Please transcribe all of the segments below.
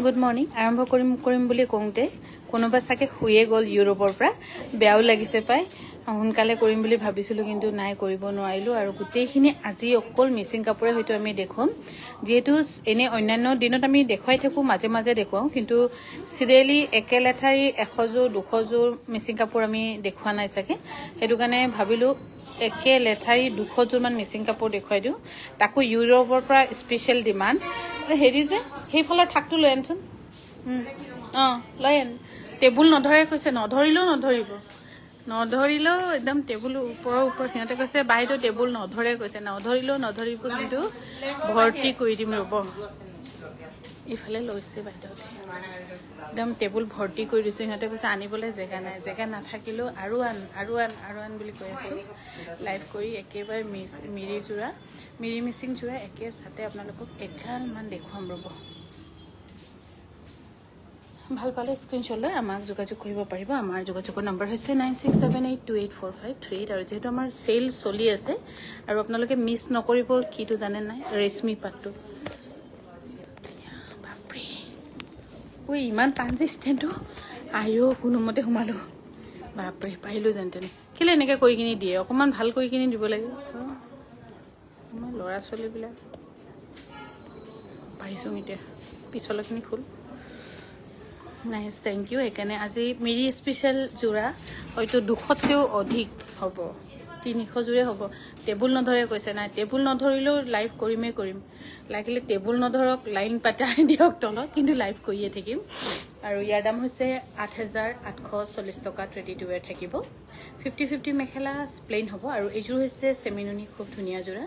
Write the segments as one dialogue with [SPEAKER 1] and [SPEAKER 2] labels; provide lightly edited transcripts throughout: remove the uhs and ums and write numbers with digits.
[SPEAKER 1] good morning আৰম্ভ কৰিম বুলি কওঁতে কোনোবা চাগে শুয়ে গ'ল ইউৰোপৰ পৰা বেয়াও লাগিছে পাই সোনকালে কৰিম বুলি ভাবিছিলো কিন্তু নাই কৰিব নোৱাৰিলো আৰু গোটেইখিনি আজি অকল মিচিং কাপোৰে হয়তো আমি দেখুৱাম যেহেতু এনে অন্যান্য দিনত আমি দেখুৱাই থাকো মাজে মাজে দেখুৱাও কিন্তু সিৰিয়েলি একেলেঠাৰি 100 যোৰ 200 যোৰ মিচিং কাপোৰ আমি দেখুৱা নাই চাগে সেইটো কাৰণে ভাবিলো একেলেঠাৰি 200 যোৰ মান মিচিং কাপোৰ দেখুৱাই দিও তাকো ইউৰোপৰ পৰা স্পেশাল ডিমান্ড হেৰি যে সেইফালৰ ঠাকটো লৈ আনচোন লৈ আন টেবুল নধৰে কৈছে নধৰিলেও একদম টেবুল ওপৰৰ সিহঁতে কৈছে বাইদেউ টেবুল নধৰে কৈছে নধৰিব কিন্তু ভৰ্তি কৰি দিম ৰ'ব ইফালে লৈছে বাইদেউ একদম টেবুল ভৰ্তি কৰি দিছো সিহঁতে কৈছে আনিবলৈ জেগা নাথাকিলেও আৰু আন বুলি কৈ আছো লাইভ কৰি একেবাৰে মিৰি মিচিং যোৰা একে সাথে আপোনালোকক এগাল মান দেখুৱাম ৰ'ব ভাল পালে স্ক্ৰিনশ্বট লৈ আমাক যোগাযোগ কৰিব পাৰিব আমাৰ যোগাযোগৰ নম্বৰ হৈছে 9678284538 আৰু যেহেতু আমাৰ সেল চলি আছে আৰু আপোনালোকে মিস নকৰিব কিটো জানে নাই ৰেশমি পাটটো বাপৰে ওই ইমান পাঞ্জি ষ্টেণ্ডটো আয়ো কোনোমতে সোমালো বাপৰে পাইলো জানতেনে কেলে এনেকৈ কৰি কিনি দিয়ে অকমান ভাল কৰি কিনি দিব লাগে আমাৰ লৰা ছোৱালী বিলাক পাৰিছো এতিয়া পিছলখিনি খুল নাইস থ্যাংক ইউ এখানে আজি মিৰি স্পেশাল জোৰা হয়তো 200 চেও অধিক হ'ব 300 জোৰে হ'ব টেবুল নধৰে কৈছে নাই টেবুল নধৰিলেও লাইভ কৰিম লাগিলে টেবুল নধৰক লাইন পাতাই দিয়ক তলত কিন্তু লাইভ কৰিয়ে থাকিম আৰু ইয়াৰ দাম হৈছে 8840 টকা ৰেডি টু ওয়্যাৰ থাকিব 50-50 মেখেলা প্লেন হ'ব আৰু এইযোৰ হৈছে সেমিনুনি খুব ধুনীয়া জোৰা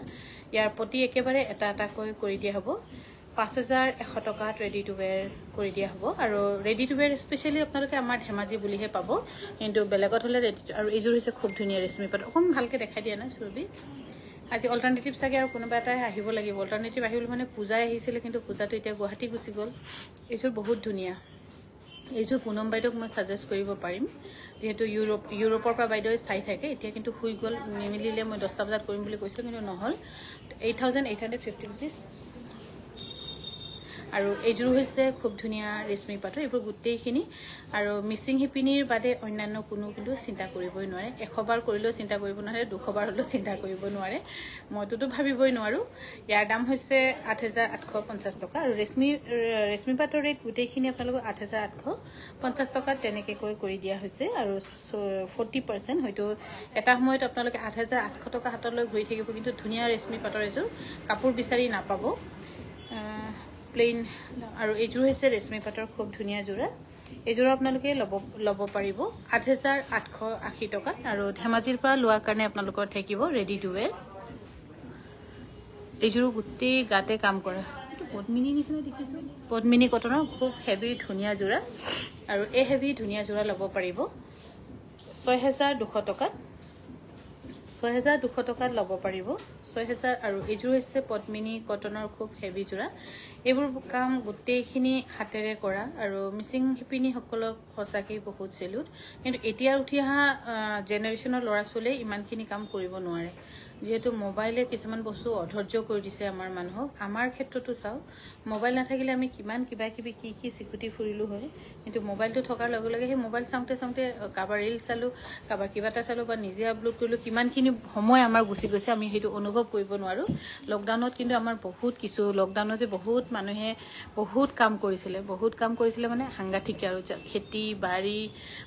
[SPEAKER 1] ইয়াৰ প্ৰতি একেবাৰে এটাকৈ কৰি দিয়া হ'ব 5100 টকা ৰেডি টু ওয়্যাৰ কৰি দিয়া হ'ব আৰু ৰেডি টু ওয়্যাৰ স্পেশালি আপোনালোকে আমাৰ ধেমাজি বুলিহে পাব কিন্তু বেলেগত হলে ৰেডি আৰু এইযোৰ হৈছে খুব ধুনীয়া ৰেশমি পাট অকম ভালকে দেখাই দিয়া নাই ছবি আজি অল্টাৰনেটিভ চাগে আৰু কোনোবা এটাই আহিব লাগিব অল্টাৰনেটিভ আহিল মানে পূজাই আহিছিল কিন্তু পূজাটো এতিয়া গুৱাহাটী গুচি গ'ল এইযোৰ বহুত ধুনীয়া এইযোৰ পুনম বাইদেউক মই সাজেষ্ট কৰিব পাৰিম যেহেতু ইউৰোপৰ পৰা বাইদেউ চাই থাকে এতিয়া কিন্তু শুই গ'ল নিমিলিলে মই 10টা বজাত কৰিম বুলি কৈছো কিন্তু নহল 8850 रुपीस আৰু এইযোৰ হৈছে খুব ধুনীয়া ৰেশমি পাটৰ এইবোৰ গুটেইখিনি আৰু মিচিং হিপিনিৰ বাদে অন্যান্য কোনো কিন্তু চিন্তা কৰিবই নোৱাৰে 100 বাৰ কৰিলেও চিন্তা কৰিব নোৱাৰে 200 বাৰ হলেও চিন্তা কৰিব নোৱাৰে মইতো ভাবিবই নোৱাৰো ইয়াৰ দাম হৈছে 8850 টকা আৰু ৰেশমি পাটৰ ৰেট গুটেইখিনি আপোনালোকক 8850 টকা তেনেকৈ কৰি দিয়া হৈছে আৰু 40% হয়তো এটা সময়ত আপোনালোকে 8800 টকা হাতলৈ ঘূৰি থাকিব কিন্তু ধুনীয়া ৰেশমি পাটৰ এযোৰ কাপোৰ বিচাৰি নাপাব প্লেন আৰু এইযোৰ হৈছে ৰেশমি পাটৰ খুব ধুনীয়া জোৰা এইযোৰ আপোনালোকে লব পাৰিব 8880 টকা আৰু ধেমাজিৰ পৰা লোৱাৰ কাৰণে আপোনালোকৰ থাকিব ৰেডি টু ওয়্যাৰ এইযোৰ গুটেই গাতে কাম কৰে পদ্মিনী নিচিনা দেখিছো পদ্মিনী কটনৰ খুব হেভি ধুনীয়া জোৰা আৰু এই হেভি ধুনীয়া জোৰা লব পাৰিব 6200 টকা 6200 টকাত লব পাৰিব 6000 আৰু এইযোৰ হৈছে পদ্মিনী কটনৰ খুব হেভি জোৰা এইবোৰ কাম গুটেইখিনি হাতেৰে কৰা আৰু মিচিং হিপিনি সকলক হসাকি বহুত সেলুট কিন্তু এতিয়া উঠি অহা জেনাৰেশনৰ লৰা ছোৱালীয়ে ইমানখিনি কাম কৰিব নোৱাৰে যেহেতু মোবাইলে কিছুমান বস্তু অধৈৰ্য কৰি দিছে আমাৰ মানুহক আমাৰ ক্ষেত্ৰতো চাও মোবাইল নাথাকিলে আমি কিমান কিবা কি সিকুটি ফুৰিলো হয় কিন্তু মোবাইলটো থকাৰ লগে লগে সেই মোবাইল চাওঁতে কাবাৰ ৰিল চালো কাবাৰ কিবাটা চালো বা নিজে আপলোড কৰিলো কিমানখিনি সময় আমাৰ গুছি গৈছে আমি হেতু অনুভৱ কৰিব নোৱাৰো লকডাউনত কিন্তু আমাৰ বহুত কিছু লকডাউনত যে বহুত মানুহে বহুত কাম কৰিছিলে মানে সাংঘাতিক আৰু খেতি বাৰী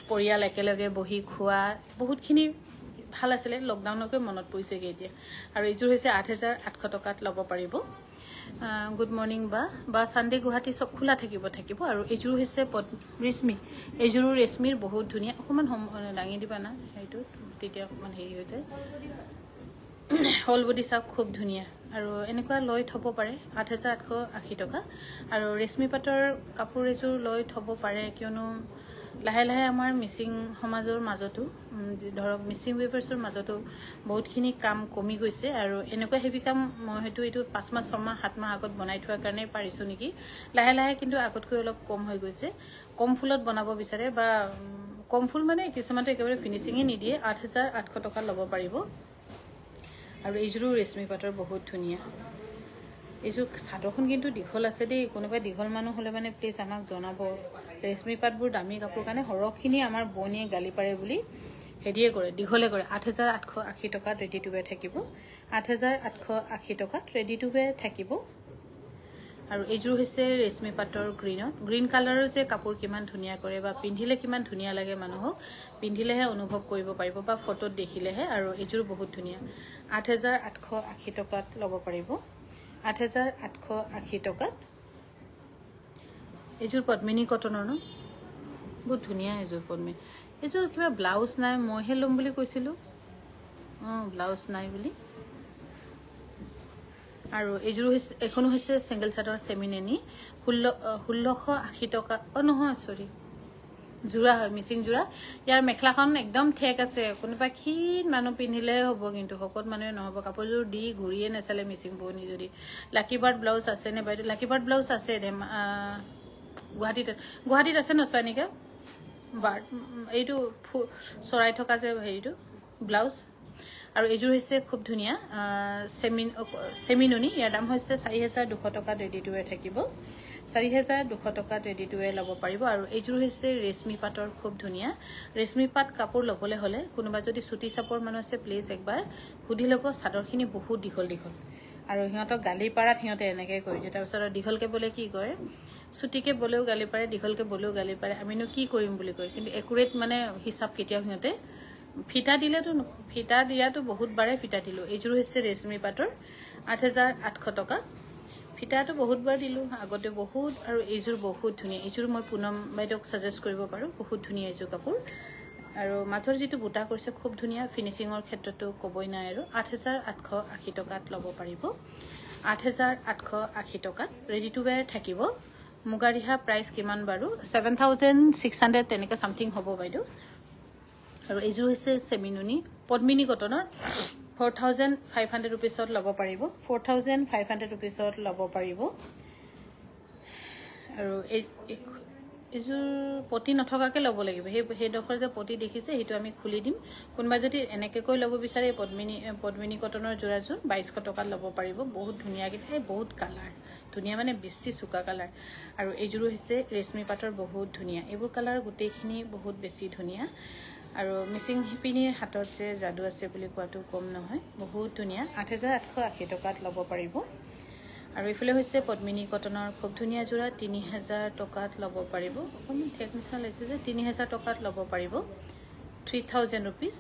[SPEAKER 1] পৰিয়াল একেলগে বহি খোৱা বহুতখিনি ভাল আছিল লকডাউনকে মনত পৰিছে এতিয়া আৰু এইযোৰ হৈছে 8800 টকাত লব পাৰিব গুড মৰ্নিং বা সানডে গুৱাহাটী সব খোলা থাকিব আৰু এইযোৰ হৈছে এইযোৰ ৰেশমিৰ বহুত ধুনীয়া অকমান দাঙি দিবা না হেইটো তেতিয়া অকমান হেৰি হৈ যায় হল বডি সাপ খুব ধুনীয়া আৰু এনেকুৱা লৈ থব পাৰে 8880 টকা আৰু ৰেশমি পাটৰ কাপোৰ এযোৰ লৈ থব পাৰে কিয়নো লাহে লাহে আমাৰ মিচিং সমাজৰ মাজতো ধৰক মিচিং ৱেভাৰ্ছৰ মাজতো বহুতখিনি কাম কমি গৈছে আৰু এনেকুৱা হেভি কাম মই হয়তো এইটো 5 মাহ 6 মাহ 7 মাহ আগত বনাই থোৱাৰ কাৰণে পাৰিছো নেকি লাহে লাহে কিন্তু আগতকৈ অলপ কম হৈ গৈছে কম ফুলত বনাব বিচাৰে বা কম ফুল মানে কিছুমানটো একেবাৰে ফিনিশিংই নিদিয়ে 8800 টকা লব পাৰিব আৰু এইযোৰ ৰেশমি পাটৰ বহুত ধুনীয়া এইযোৰ চাদৰখন কিন্তু দীঘল আছে দেই কোনোবাই দীঘল মানুহ হ'লে মানে প্লিজ আমাক জনাব ৰেশমি পাটবোৰ দামী কাপোৰ কাৰণে সৰহখিনি আমাৰ বনিয়ে গালি পাৰে বুলি হেৰিয়ে কৰে দীঘলে কৰে 8880 টকাত ৰেডি টু ৱেৰ থাকিব 8880 টকাত ৰেডি টু ৱেৰ থাকিব আৰু এইযোৰ হৈছে ৰেশমি পাটৰ গ্ৰীন কালাৰৰ যে কাপোৰ কিমান ধুনীয়া কৰে বা পিন্ধিলে কিমান ধুনীয়া লাগে মানুহক পিন্ধিলেহে অনুভৱ কৰিব পাৰিব বা ফটোত দেখিলেহে আৰু এইযোৰ বহুত ধুনীয়া 8880 টকাত ল'ব পাৰিব 8880 টকাত এইযোৰ পদ্মিনী কটনৰ ন বহুত ধুনীয়া এইযোৰ পদ্মিনী এইযোৰ কিবা ব্লাউজ নাই মইহে ল'ম বুলি কৈছিলোঁ ব্লাউজ নাই বুলি আৰু এইযোৰ এখনো হৈছে সিঙ্গেল চাদৰ সেমিনেনি 1680 টকা নহয় সৰি জোৰা হয় মিচিং জোৰা ইয়াৰ মেখলাখন একদম ঠেক আছে কোনোবা ক্ষীণ মানুহ পিন্ধিলে হ'ব কিন্তু শকত মানুহে নহ'ব কাপোৰযোৰ দি ঘূৰিয়ে নেচালে মিচিং বনি যদি লাকি বাৰ্ড ব্লাউজ আছে নে বাইদেউ লাকি বাৰ্ড ব্লাউজ আছে গুৱাহাটীত আছে ন চয়নিকা বাৰ্ড এইটো চৰাই থকা যে হেৰিটো ব্লাউজ আৰু এইযোৰ হৈছে খুব ধুনীয়া সেমিননি ইয়াৰ দাম হৈছে 4200 টকাত ৰেডি টু ৱেৰ থাকিব 4200 টকাত ৰেডি টু ৱেৰ ল'ব পাৰিব আৰু এইযোৰ হৈছে ৰেশমি পাটৰ খুব ধুনীয়া ৰেশমি পাট কাপোৰ ল'বলৈ হ'লে কোনোবা যদি চুটি চাপৰ মানুহ আছে প্লিজ একবাৰ সুধি ল'ব চাদৰখিনি বহুত দীঘল আৰু সিহঁতক গালি পাৰাত সিহঁতে এনেকৈ কৰি দিয়ে তাৰপিছত দীঘলকৈ বলে কি কৰে চুটিকে বলেও গালি পাৰে দীঘলকৈ বলেও গালি পাৰে আমিনো কি কৰিম বুলি কয় কিন্তু একুৰেট মানে হিচাপ কেতিয়াও সিহঁতে ফিটা দিলেতো ফিটা দিয়াতো বহুত বাৰে ফিটা দিলোঁ এইযোৰ হৈছে ৰেশমি পাটৰ 8800 টকা ফিটাটো বহুত বাৰ দিলোঁ আগতে বহুত আৰু এইযোৰ বহুত ধুনীয়া এইযোৰ মই পুনম বাইদেউক সাজেষ্ট কৰিব পাৰোঁ বহুত ধুনীয়া এইযোৰ কাপোৰ আৰু মাথৰ যিটো বুটা কৰিছে খুব ধুনীয়া ফিনিচিঙৰ ক্ষেত্ৰতো ক'বই নাই আৰু 8880 টকাত ল'ব পাৰিব 8880 টকাত ৰেডি টু ৱেৰ থাকিব মুগা ৰিহা প্ৰাইচ কিমান বাৰু 7600 তেনেকৈ সামথিং হ'ব বাইদেউ আৰু এইযোৰ হৈছে সেমিননি পদ্মিনী কটনৰ 4500 रुपीसत ল'ব পাৰিব 4500 रुपीसत ল'ব পাৰিব আৰু এইযোৰ পটি নথকাকে ল'ব লাগিব সেই ডখৰ যে পটি দেখিছে সেইটো আমি খুলি দিম কোনবা যদি এনেকৈ কৈ ল'ব বিচাৰে পদ্মিনী কটনৰ জোৰাযোৰ 2200 টকাত ল'ব পাৰিব বহুত ধুনীয়া কিন্তু বহুত কালাৰ ধুনীয়া মানে বেছি চুকা কালাৰ আৰু এইযোৰ হৈছে ৰেশমি পাটৰ বহুত ধুনীয়া এইবোৰ কালাৰ গোটেইখিনি বহুত বেছি ধুনীয়া আৰু মিচিং হিপিনীৰ হাতত যে যাদু আছে বুলি কোৱাটো কম নহয় বহুত ধুনীয়া 8880 টকাত ল'ব পাৰিব আৰু ইফালে হৈছে পদ্মিনী কটনৰ খুব ধুনীয়া জোৰা 3000 টকাত ল'ব পাৰিব অকণমান ঠেক নিচিনা লাগিছে যে 3000 টকাত ল'ব পাৰিব 3000 रुपीस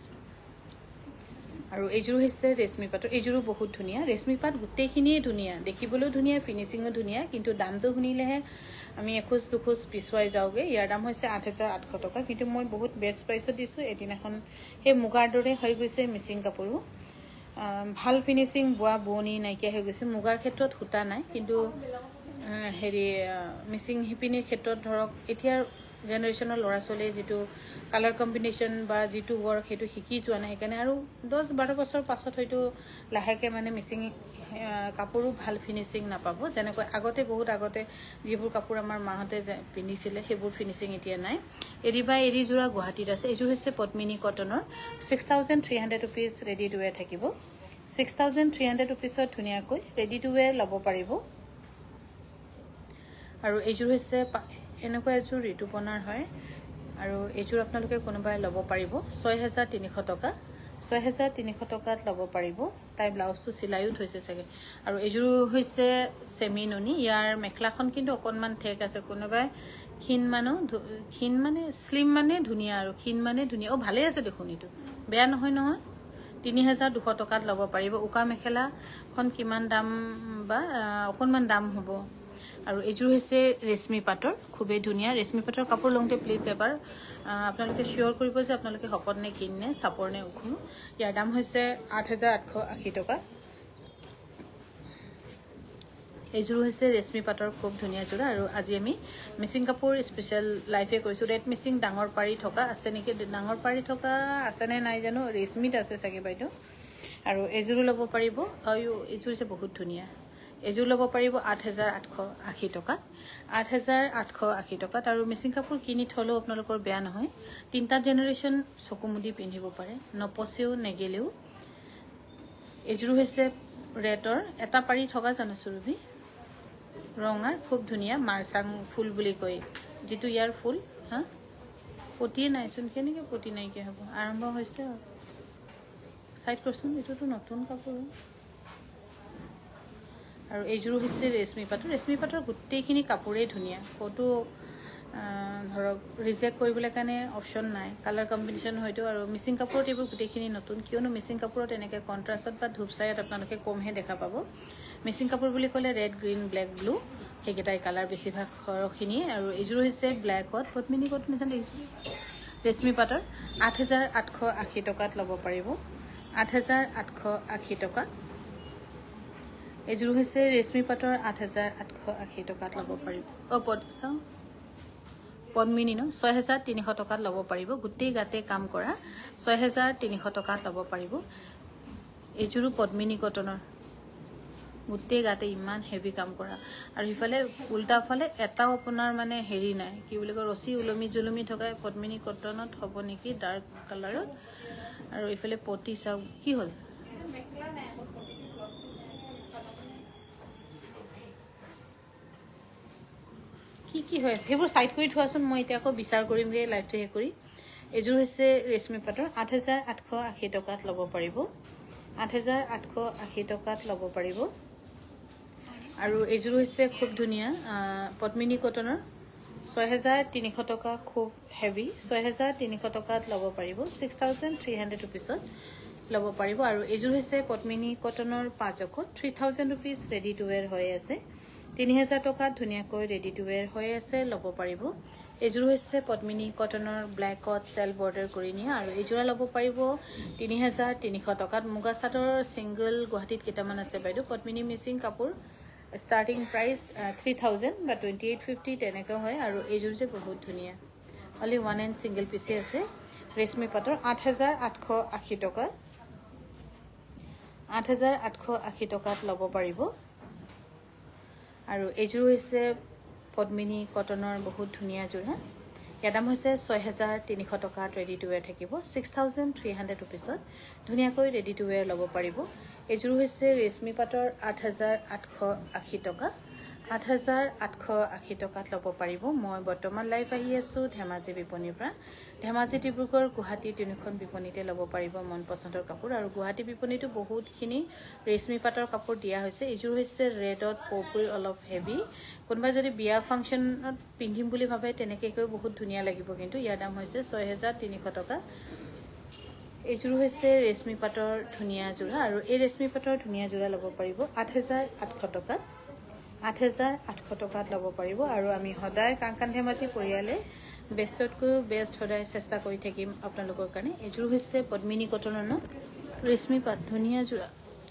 [SPEAKER 1] আৰু এইযোৰ হৈছে ৰেশমি পাটৰ এইযোৰো বহুত ধুনীয়া ৰেশমি পাট গোটেইখিনিয়ে ধুনীয়া দেখিবলৈও ধুনীয়া ফিনিচিঙো ধুনীয়া কিন্তু দামটো শুনিলেহে আমি এখোজ দুখোজ পিছুৱাই যাওঁগে ইয়াৰ দাম হৈছে 8800 টকা কিন্তু মই বহুত বেষ্ট প্ৰাইচত দিছোঁ এদিনাখন সেই মুগাৰ দৰে হৈ গৈছে মিচিং কাপোৰো ভাল ফিনিচিং বোৱা বোৱনি নাইকিয়া হৈ গৈছে মুগাৰ ক্ষেত্ৰত সূতা নাই কিন্তু হেৰি মিচিং হিপিনীৰ ক্ষেত্ৰত ধৰক এতিয়াৰ জেনেৰেশ্যনৰ ল'ৰা ছোৱালীয়ে যিটো কালাৰ কম্বিনেশ্যন বা যিটো ৱৰ্ক সেইটো শিকি যোৱা নাই সেইকাৰণে আৰু 10-12 বছৰ পাছত হয়তো লাহেকৈ মানে মিচিং কাপোৰো ভাল ফিনিচিং নাপাব যেনেকৈ আগতে বহুত আগতে যিবোৰ কাপোৰ আমাৰ মাহঁতে পিন্ধিছিলে সেইবোৰ ফিনিচিং এতিয়া নাই এৰি জোৰা গুৱাহাটীত আছে এইযোৰ হৈছে পদ্মিনী কটনৰ 6300 रुपीस ৰেডি টু ৱেৰ থাকিব 6300 रुपीसত ধুনীয়াকৈ ৰেডি টু ৱেৰ ল'ব পাৰিব আৰু এইযোৰ হৈছে এনেকুৱা এযোৰ ঋতুপনাৰ হয় আৰু এইযোৰ আপোনালোকে কোনোবাই ল'ব পাৰিব 6300 টকা 6300 টকাত ল'ব পাৰিব তাই ব্লাউজটো চিলাইও থৈছে চাগে আৰু এইযোৰ হৈছে সেমিননি ইয়াৰ মেখলাখন কিন্তু অকণমান ঠেক আছে কোনোবাই ক্ষীণ মানে স্লিম মানে ধুনীয়া আৰু ক্ষীণ মানে ধুনীয়া ভালেই আছে দেখোন এইটো বেয়া নহয় 3200 টকাত ল'ব পাৰিব উকা মেখেলাখন কিমান দাম বা অকণমান দাম হ'ব আৰু এইযোৰ হৈছে ৰেশমি পাটৰ খুবেই ধুনীয়া ৰেশমি পাটৰ কাপোৰ লওঁতে প্লিজ এবাৰ আপোনালোকে শিওৰ কৰিব যে আপোনালোকে শকত নে ক্ষীণ নে চাপৰ নে ওখ ইয়াৰ দাম হৈছে 8880 টকা এইযোৰ হৈছে ৰেশমি পাটৰ খুব ধুনীয়া জোৰা আৰু আজি আমি মিচিং কাপোৰ স্পেচিয়েল লাইফে কৰিছোঁ ৰেড মিচিং ডাঙৰ পাৰি থকা আছে নেকি ডাঙৰ পাৰি থকা আছেনে নাই জানো ৰেশমিত আছে চাগে বাইদেউ আৰু এইযোৰো ল'ব পাৰিব আৰু এইযোৰ যে বহুত ধুনীয়া এইযোৰ ল'ব পাৰিব 8880 টকাত 8880 টকাত আৰু মিচিং কাপোৰ কিনি থলেও আপোনালোকৰ বেয়া নহয় তিনিটা জেনেৰেশ্যন চকুমুদি পিন্ধিব পাৰে নপচেও নেগেলেও এইযোৰ হৈছে ৰেডৰ এটা পাৰি থকা জানো সুৰভি ৰঙা খুব ধুনীয়া মাৰচাং ফুল বুলি কয় যেটো ইয়াৰ ফুল হা পটিয়ে নাইচোন কেনেকৈ পটি নাইকিয়া হ'ব আৰম্ভ হৈছে সাইড কৰচোন এটোতো নতুন কাপোৰ আৰু এইযোৰ হৈছে ৰেশমী পাটৰ গোটেইখিনি কাপোৰেই ধুনীয়া ফটো ধৰক ৰিজেক্ট কৰিবলৈ কাৰণে অপশ্যন নাই কালাৰ কম্বিনেশ্যন হয়তো আৰু মিচিং কাপোৰত এইবোৰ গোটেইখিনি নতুন কিয়নো মিচিং কাপোৰত এনেকৈ কণ্ট্ৰাষ্টত বা ধূপচাইত আপোনালোকে কমহে দেখা পাব মিচিং কাপোৰ বুলি ক'লে ৰেড গ্ৰীণ ব্লেক ব্লু সেইকেইটাই কালাৰ বেছিভাগ সৰহখিনি আৰু এইযোৰ হৈছে ব্লেকত পদ্মিনী কট নিচিনা দেখিছোঁ ৰেশমী পাটৰ 8,880 টকাত ল'ব পাৰিব 8,880 টকা এইযোৰ হৈছে ৰেশমী পাটৰ 8,880 টকাত ল'ব পাৰিব চাওঁ পদ্মিনী ন 6,300 টকাত ল'ব পাৰিব গোটেই গাতে কাম কৰা 6,300 টকাত ল'ব পাৰিব এইযোৰো পদ্মিনী কটনৰ গোটেই গাতে ইমান হেভি কাম কৰা আৰু ইফালে উল্টা ফালে এটাও আপোনাৰ মানে হেৰি নাই কি বুলি কয় ৰছী উলমি জুলমি থকা পদ্মিনী কটনত হ'ব নেকি ডাৰ্ক কালাৰত আৰু ইফালে পটি চাও কি হ'ল কি হয় সেইবোৰ সাইড কৰি থোৱাচোন মই এতিয়া আকৌ বিচাৰ কৰিমগে লাইভটো হে কৰি এইযোৰ হৈছে ৰেশমী পাটৰ 8,880 টকাত ল'ব পাৰিব 8,880 টকাত ল'ব পাৰিব আৰু এইযোৰ হৈছে খুব ধুনীয়া পদ্মিনী কটনৰ 6,300 টকা খুব হেভি 6,300 টকাত ল'ব পাৰিব 6,300 ৰুপিছত ল'ব পাৰিব আৰু এইযোৰ হৈছে পদ্মিনী কটনৰ 5 অকত 3,000 ৰুপিজ ৰেডি টু ৱেৰ হৈ আছে 3,000 টকাত ধুনীয়াকৈ ৰেডি টু ৱেৰ হৈ আছে ল'ব পাৰিব এইযোৰ হৈছে পদ্মিনী কটনৰ ব্লেকত চেল বৰ্ডাৰ কৰি নিয়া আৰু এইযোৰা ল'ব পাৰিব 3,300 টকাত মুগা চাদৰ সিংগল গুৱাহাটীত কেইটামান আছে বাইদেউ পদ্মিনী মিচিং কাপোৰ ষ্টাৰ্টিং প্ৰাইচ 3,000 বা 2,850 তেনেকৈ হয় আৰু এইযোৰ যে বহুত ধুনীয়া অনলি ওৱান এণ্ড সিংগল পিছে আছে ৰেশমী পাটৰ 8,880 টকা 8,880 টকাত ল'ব পাৰিব আৰু এইযোৰ হৈছে পদ্মিনী কটনৰ বহুত ধুনীয়া যোৰা ইয়াৰ দাম হৈছে 6,300 টকাত ৰেডি টু ৱেৰ থাকিব 6,300 ৰুপিছত ধুনীয়াকৈ ৰেডি টু ৱেৰ ল'ব পাৰিব এইযোৰ হৈছে ৰেশমী পাটৰ 8,880 টকা 8,880 টকাত ল'ব পাৰিব মই বৰ্তমান লাইভ আহি আছোঁ ধেমাজি বিপণীৰ পৰা ধেমাজি ডিব্ৰুগড় গুৱাহাটী তিনিখন বিপণীতে ল'ব পাৰিব মন পচন্দৰ কাপোৰ আৰু গুৱাহাটী বিপণীটো বহুতখিনি ৰেশমী পাটৰ কাপোৰ দিয়া হৈছে এইযোৰ হৈছে ৰেডত পৰ্পল অলপ হেভি কোনোবা যদি বিয়া ফাংচনত পিন্ধিম বুলি ভাবে তেনেকৈ বহুত ধুনীয়া লাগিব কিন্তু ইয়াৰ দাম হৈছে 6,300 টকা এইযোৰ হৈছে ৰেশমী পাটৰ ধুনীয়া যোৰা আৰু এই ৰেশমী পাটৰ ধুনীয়া যোৰা ল'ব পাৰিব 8,800 টকাত 8,800 টকাত ল'ব পাৰিব আৰু আমি সদায় কাংকান ধেমাজি পৰিয়ালে বেষ্টতকৈ বেষ্ট সদায় চেষ্টা কৰি থাকিম আপোনালোকৰ কাৰণে এইযোৰ হৈছে পদ্মিনী কটনৰ ন ৰেশমী পাট ধুনীয়া যোৰা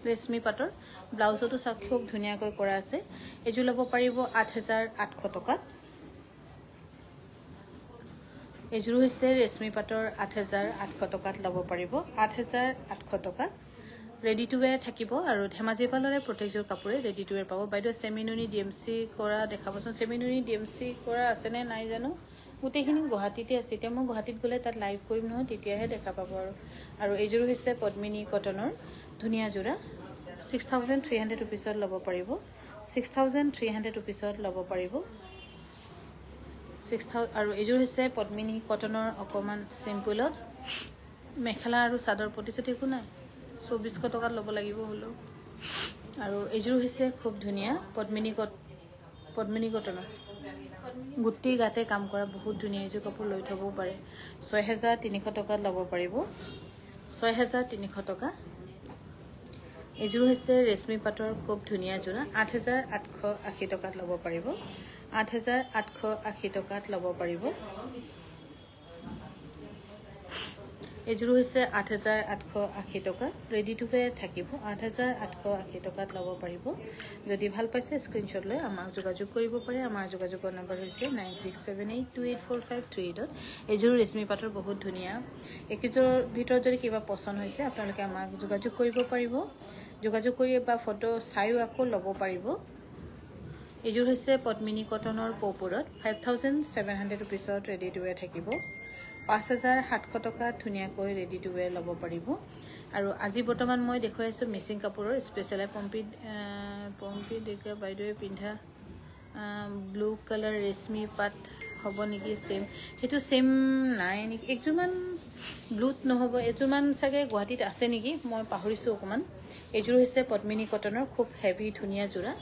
[SPEAKER 1] ৰেশমী পাটৰ ব্লাউজতো চাওক খুব ধুনীয়াকৈ কৰা আছে এইযোৰ ল'ব পাৰিব 8,800 টকাত এইযোৰ হৈছে ৰেশমী পাটৰ 8,800 টকাত ল'ব পাৰিব 8,800 টকাত ৰেডি টু ৱেৰ থাকিব আৰু ধেমাজি পালৰে প্ৰত্যেকযোৰ কাপোৰে ৰেডি টু ৱেৰ পাব বাইদেউ চেমিনুনি ডিএমচি কৰা দেখাবচোন চেমিনুনি ডিএমচি কৰা আছেনে নাই জানো গোটেইখিনি গুৱাহাটীতে আছে এতিয়া মই গুৱাহাটীত গ'লে তাত লাইভ কৰিম নহয় তেতিয়াহে দেখা পাব আৰু এইযোৰ হৈছে পদ্মিনী কটনৰ ধুনীয়া যোৰা 6,300 ৰুপিছত ল'ব পাৰিব 6,300 ৰুপিছত ল'ব পাৰিব 6,000 আৰু এইযোৰ হৈছে পদ্মিনী কটনৰ অকণমান চিম্পুলত মেখেলা আৰু চাদৰ প্ৰতিচুতি একো নাই 2,400 টকাত ল'ব লাগিব হ'লেও আৰু এইযোৰ হৈছে খুব ধুনীয়া পদ্মিনী কটনৰ গোটেই গাতে কাম কৰা বহুত ধুনীয়া এইযোৰ কাপোৰ লৈ থ'বও পাৰে 6,300 টকাত ল'ব পাৰিব 6,300 টকা এইযোৰ হৈছে ৰেশমী পাটৰ খুব ধুনীয়া যোৰা 8,880 টকাত ল'ব পাৰিব 8,880 টকাত ল'ব পাৰিব এইযোৰ হৈছে 8,880 টকা ৰেডি টু ৱেৰ থাকিব 8,880 টকাত ল'ব পাৰিব যদি ভাল পাইছে স্ক্ৰীনশ্বট লৈ আমাক যোগাযোগ কৰিব পাৰে আমাৰ যোগাযোগৰ নম্বৰ হৈছে 9678284538 এইযোৰ ৰেশমী পাটৰ বহুত ধুনীয়া এইকেইযোৰৰ ভিতৰত যদি কিবা পচন্দ হৈছে আপোনালোকে আমাক যোগাযোগ কৰিব পাৰিব যোগাযোগ কৰি বা ফটো চাইও আকৌ ল'ব পাৰিব এইযোৰ হৈছে পদ্মিনী কটনৰ পপুৰত 5,700 ৰুপিছত ৰেডি টু ৱেৰ থাকিব 5,700 টকাত ধুনীয়াকৈ ৰেডি টু ৱেৰ ল'ব পাৰিব আৰু আজি বৰ্তমান মই দেখুৱাইছোঁ মিচিং কাপোৰৰ স্পেচিয়েল পম্পি ডেকা বাইদেৱে পিন্ধা ব্লু কালাৰ ৰেশমি পাট হ'ব নেকি সেম হেতু সেম নাই নেকি একজুমান ব্লুত নহব এজুমান চাগে গুৱাহাটীত আছে নেকি মই পাহৰিছো অকমান এজুৰ হৈছে পদ্মিনী কটনৰ খুব হেভি ধুনিয়া জোৰা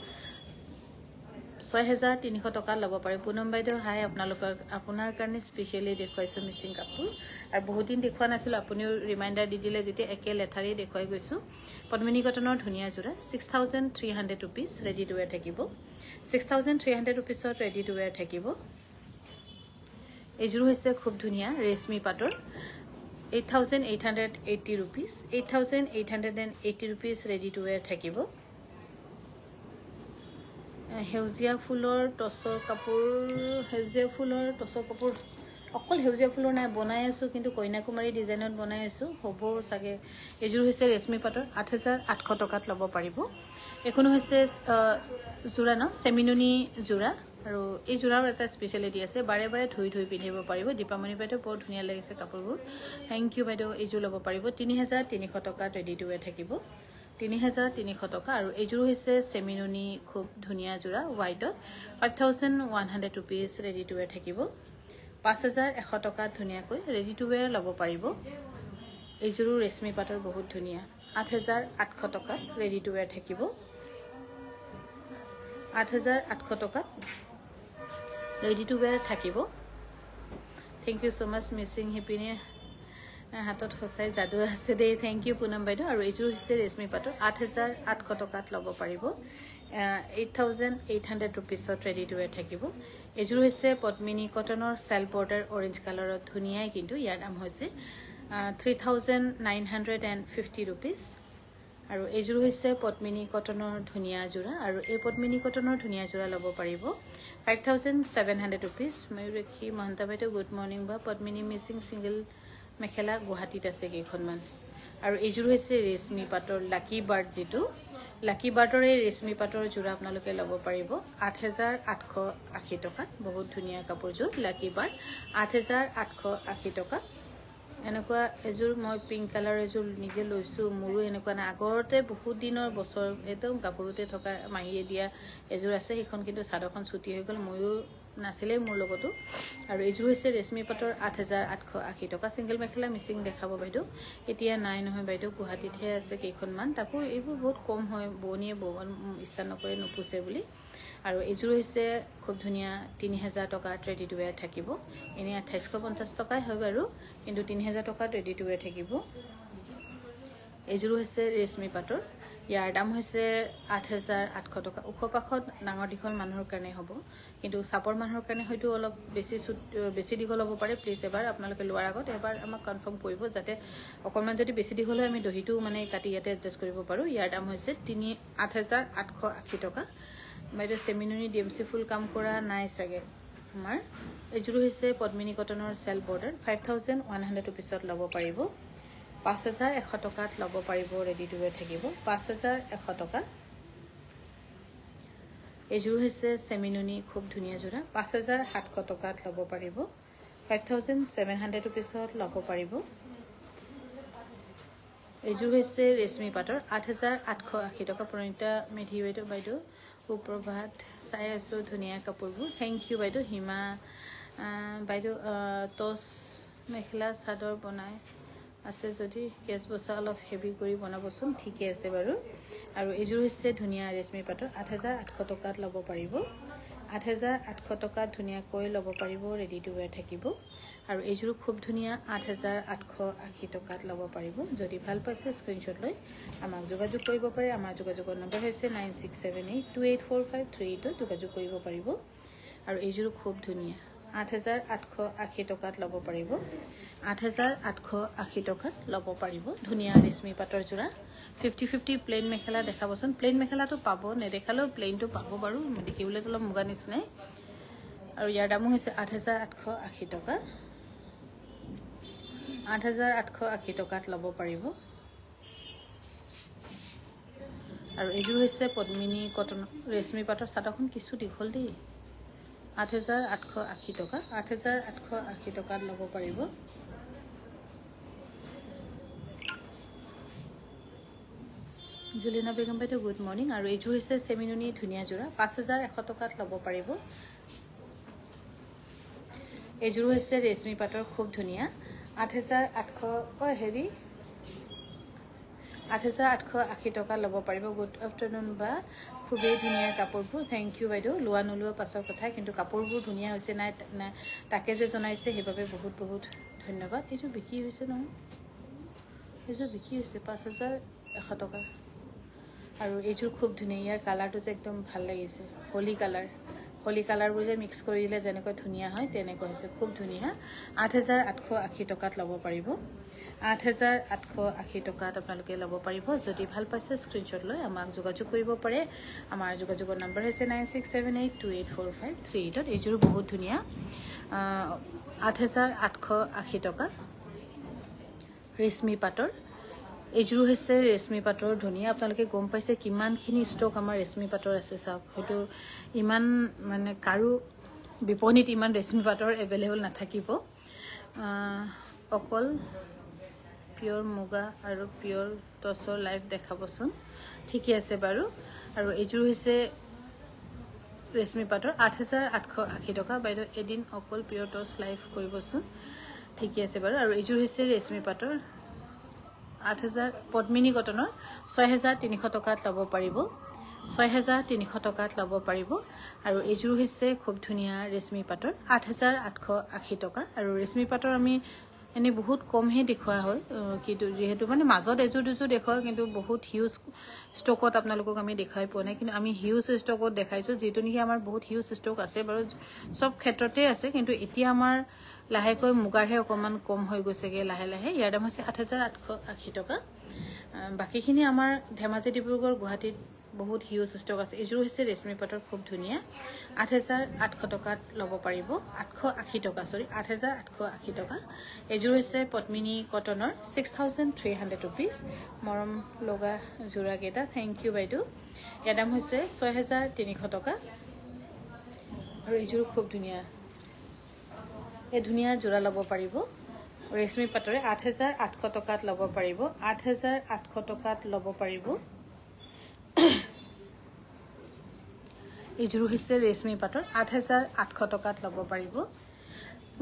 [SPEAKER 1] 6300 টকা লব পাৰে পুনম বাইদেউ হাই আপোনাৰ কাৰণে স্পেশালি দেখুৱাইছো মিচিং কাপোৰ আৰু বহুত দিন দেখুৱা নাছিল আপুনিও ৰিমাইন্ডাৰ দি দিলে যেতি একে লেথাৰি দেখুৱাই গৈছো পদ্মিনী কটনৰ ধুনিয়া জোৰা 6300 rupees ৰেডি টু ওয়্যাৰ থাকিব 6300 rupeesত ৰেডি টু ওয়্যাৰ থাকিব এজুৰ হৈছে খুব ধুনিয়া ৰেশমি পাটৰ 8880 rupees 8880 rupees ready to where থাকিব হেউজিয়া ফুলৰ টছৰ কাপোৰ অকল হেউজিয়া ফুলৰ নাই বনাই আছো কিন্তু কইনাকুমাৰী ডিজাইনত বনাই আছো হ'ব সাগে এজুৰ হৈছে ৰেশমি পাটৰ 8800 টকাত লব পাৰিব এখন হৈছে জোৰা ন সেমিনুনি জোৰা আৰু এই জোৰাৰ এটা স্পেশালিটি আছে বাৰে বাৰে ধুই পিন্ধিব পাৰিব দীপামণি বাইদেউ বহুত ধুনিয়া লাগিছে কাপোৰবোৰ থ্যাংক ইউ বাইদেউ এই জোৰ লব পাৰিব 3300 টকাত ৰেডি টু ওয়্যাৰ থাকিব 3300 টকা আৰু এজুৰ হৈছে সেমিনুনি খুব ধুনিয়া জোৰা হোৱাইটত 5100 rupees ৰেডি টু ওয়্যাৰ থাকিব 5100 টকা ধুনিয়াকৈ ৰেডি টু ওয়্যাৰ লব পাৰিব এজুৰো ৰেশমি পাটৰ বহুত ধুনিয়া 8800 টকা ৰেডি টু ওয়্যাৰ থাকিব 8800 টকা ৰেডি টু ওয়্যাৰ থাকিব থ্যাংক ইউ সো মাচ মিসিং হিপিনি হাতত হসাই জাদু আছে দে থ্যাংক ইউ পুনম বাইদেউ আৰু এজুৰ হৈছে ৰেশমি পাটৰ 8800 টকাত লব পাৰিব 8800 rupeesত ৰেডি টু ওয়্যাৰ থাকিব এজুৰ হৈছে পদ্মিনী কটনৰ সেল বৰ্ডাৰ অৰেঞ্জ কালাৰত ধুনিয়াই কিন্তু ইয়াৰ দাম হৈছে 3950 rupees আৰু এজুৰ হৈছে পদ্মিনী কটনৰ ধুনিয়া জোৰা আৰু এই পদ্মিনী কটনৰ ধুনিয়া জোৰা লব পাৰিব 5700 rupees ময়ূৰক্ষী মহন্ত বাইদেউ গুড মৰ্নিং বা পদ্মিনী মিসিং সিঙ্গল মেখেলা গুৱাহাটীত আছে কেইখনমান আৰু এজুৰ হৈছে ৰেশমি পাটৰ লাকি বাৰ্ড যেটো লাকি বাৰ্ডৰ এই ৰেশমি পাটৰ জোৰা আপোনালোকে লব পাৰিব 8880 টকা বহুত ধুনিয়া কাপোৰজোৰ লাকি বাৰ্ড 8880 টকা এনেকুৱা এজুৰ মই পিংক কালাৰ এজুৰ নিজে লৈছো মোৰো এনেকুৱা না আগৰতে বহুত দিনৰ বছৰ একদম কাপোৰতে থকা মাহিয়ে দিয়া এজুৰ আছে সেইখন কিন্তু সাদৰখন ছুটি হৈ গল ময়ো নাছিলে মোৰ লগতো আৰু এজুৰ হৈছে ৰেশমি পাটৰ 8880 টকা সিঙ্গল মেখেলা মিসিং দেখাব বাইদেউ এতিয়া নাই নহয় বাইদেউ গুৱাহাটীতহে আছে কেইখনমান তাকো এইবোৰ বহুত কম হয় বনিয়ে ববন ইচ্ছা নকৰে নুপুছে বুলি আৰু এজুৰ হৈছে খুব ধুনিয়া 3000 টকা ৰেডি টু ওয়্যাৰ থাকিব এনে 2850 টকাই হয় বাৰু কিন্তু 3000 টকা ৰেডি টু ওয়্যাৰ থাকিব এজুৰ হৈছে ৰেশমি পাটৰ ইয়াৰ দাম হৈছে 8800 টকা উখপাখত ডাঙৰ দিখন মানুহৰ কাৰণে হ'ব কিন্তু সাপৰ মানুহৰ কাৰণে হয়তো অলপ বেছি দীঘল হ'ব পাৰে প্লিজ এবাৰ আপোনালোকে লোৱাৰ আগত এবাৰ আমাক কনফাৰ্ম কৰিব যাতে অকমান যদি বেছি দীঘল হয় আমি দহিটো মানে কাটি ইয়াতে এডজাস্ট কৰিব পাৰো ইয়াৰ দাম হৈছে 8880 টকা বাইদেউ সেমিনুনি ডিএমসি ফুল কাম কৰা নাই সাগে আমাৰ এজুৰ হৈছে পদ্মিনী কটনৰ সেল বৰ্ডাৰ 5100 rupeesত লব পাৰিব 5100 টকাত লব পাৰিব ৰেডি টু ওয়্যাৰ থাকিব 5100 টকা এজুৰ হৈছে সেমিনুনি খুব ধুনিয়া জোৰা 5700 টকাত লব পাৰিব 5700 rupeesত লব পাৰিব এজুৰ হৈছে ৰেশমি পাটৰ 8880 টকা প্ৰণিতা মেধি বাইদেউ সুপ্ৰভাত চাই আছো ধুনিয়া কাপোৰবোৰ থ্যাংক ইউ বাইদেউ হিমা বাইদেউ টস মেখেলা চাদৰ বনাই আছে যদি কেছ বসা অলপ হেভি কৰি বনাবচোন ঠিকে আছে বাৰু আৰু এজুৰ হৈছে ধুনিয়া ৰেশমি পাটৰ 8800 টকাত লব পাৰিব 8800 টকা ধুনিয়াকৈ লব পাৰিব ৰেডি টু ওয়্যাৰ থাকিব আৰু এজুৰ খুব ধুনিয়া 8880 টকাত লব পাৰিব যদি ভাল পাইছে স্ক্ৰিনশ্বট লৈ আমাক যোগাযোগ কৰিব পাৰে আমাৰ যোগাযোগৰ নম্বৰ হৈছে 9678284538 যোগাযোগ কৰিব পাৰিব আৰু এজুৰ খুব ধুনিয়া 8880 টকাত লব পাৰিব 8880 টকাত লব পাৰিব ধুনিয়া ৰেশমি পাটৰ জোৰা 50-50 প্লেন মেখেলা দেখাবচোন প্লেন মেখেলাটো পাব নেদেখালেও প্লেনটো পাব বাৰু দেখিবলৈ অলপ মুগা নিচিনাই আৰু ইয়াৰ দামো হৈছে 8880 টকা 8880 টকাত লব পাৰিব আৰু এজুৰ হৈছে পদ্মিনী কটন ৰেশমি পাটৰ চাদৰখন কিছু দীঘল দেই 8880 টকা 8880 টকাত লব পাৰিব জুলিনা বেগম বাইদেউ গুড মৰ্ণিং আৰু এইযোৰ হৈছে চেমিনুনি ধুনীয়া যোৰা 5100 টকাত ল'ব পাৰিব এইযোৰ হৈছে ৰেশমি পাটৰ খুব ধুনীয়া 8800 হেৰি 8880 টকা ল'ব পাৰিব গুড আফটাৰনুন বা খুবেই ধুনীয়া কাপোৰবোৰ থ্যাংক ইউ বাইদেউ লোৱা নলোৱা পাছৰ কথা কিন্তু কাপোৰবোৰ ধুনীয়া হৈছে নাই তাকে যে জনাইছে সেইবাবে বহুত বহুত ধন্যবাদ এইটো বিক্ৰী হৈছে নহয় এইযোৰ বিক্ৰী হৈছে 5100 টকা আৰু এইযোৰ খুব ধুনীয়া ইয়াৰ কালাৰটো যে একদম ভাল লাগিছে হলি কালাৰবোৰ যে মিক্স কৰি দিলে যেনেকৈ ধুনীয়া হয় তেনেকৈ হৈছে খুব ধুনীয়া 8880 টকাত ল'ব পাৰিব 8880 টকাত আপোনালোকে ল'ব পাৰিব যদি ভাল পাইছে স্ক্ৰিনশ্বট লৈ আমাক যোগাযোগ কৰিব পাৰে আমাৰ যোগাযোগৰ নম্বৰ হৈছে 9678284538 এইযোৰ বহুত ধুনীয়া 8880 টকা ৰেশমি পাটৰ এইযোৰ হৈছে ৰেশমি পাটৰ ধুনীয়া আপোনালোকে গম পাইছে কিমানখিনি ষ্টক আমাৰ ৰেশমি পাটৰ আছে চাওক হয়তো ইমান মানে কাৰো বিপণিত ইমান ৰেশমি পাটৰ এভেইলেবল নাথাকিব অকল পিয়ৰ মুগা আৰু পিয়ৰ টছৰ লাইভ দেখাবচোন ঠিকই আছে বাৰু আৰু এইযোৰ হৈছে ৰেশমি পাটৰ 8880 টকা বাইদেউ এদিন অকল পিয়ৰ টছ লাইভ কৰিবচোন ঠিকই আছে বাৰু আৰু এইযোৰ হৈছে ৰেশমি পাটৰ 8000 পদ্মিনী কটনৰ 6300 টকাত ল'ব পাৰিব 6300 টকাত ল'ব পাৰিব আৰু এইযোৰ হৈছে খুব ধুনীয়া ৰেশমি পাটৰ 8880 টকা আৰু ৰেশমি পাটৰ আমি এনে বহুত কমহে দেখুৱা হয় কিন্তু যেহেতু মানে মাজত এযোৰ দুযোৰ দেখুৱায় কিন্তু বহুত হিউজ ষ্টকত আপোনালোকক আমি দেখাই পোৱা নাই কিন্তু আমি হিউজ ষ্টকত দেখাইছো যেটো নেকি আমাৰ বহুত হিউজ ষ্টক আছে বাৰু সব ক্ষেত্ৰতে আছে কিন্তু এতিয়া আমাৰ লাহেকৈ মুগাৰহে অকমান কম হৈ গৈছেগে লাহে লাহে ইয়াৰ দাম হৈছে 8880 টকা বাকিখিনি আমাৰ ধেমাজি ডিব্ৰুগড় গুৱাহাটীত বহুত হিউজ ষ্টক আছে এইযোৰ হৈছে ৰেশমি পাটৰ খুব ধুনীয়া 8880 টকাত ল'ব পাৰিব 880 টকা সৰি 8880 টকা এইযোৰ হৈছে পদ্মিনী কটনৰ 6300 रुपीस মৰম লগা জোৰা কেটা থ্যাংক ইউ বাইদেউ ইয়াৰ দাম হৈছে 6300 টকা আৰু এইযোৰ খুব ধুনীয়া এই ধুনীয়া জোৰা ল'ব পাৰিব ৰেশমি পাটৰে 8800 টকাত ল'ব পাৰিব 8800 টকাত ল'ব পাৰিব এইযোৰ হৈছে ৰেশমি পাটৰ 8800 টকাত ল'ব পাৰিব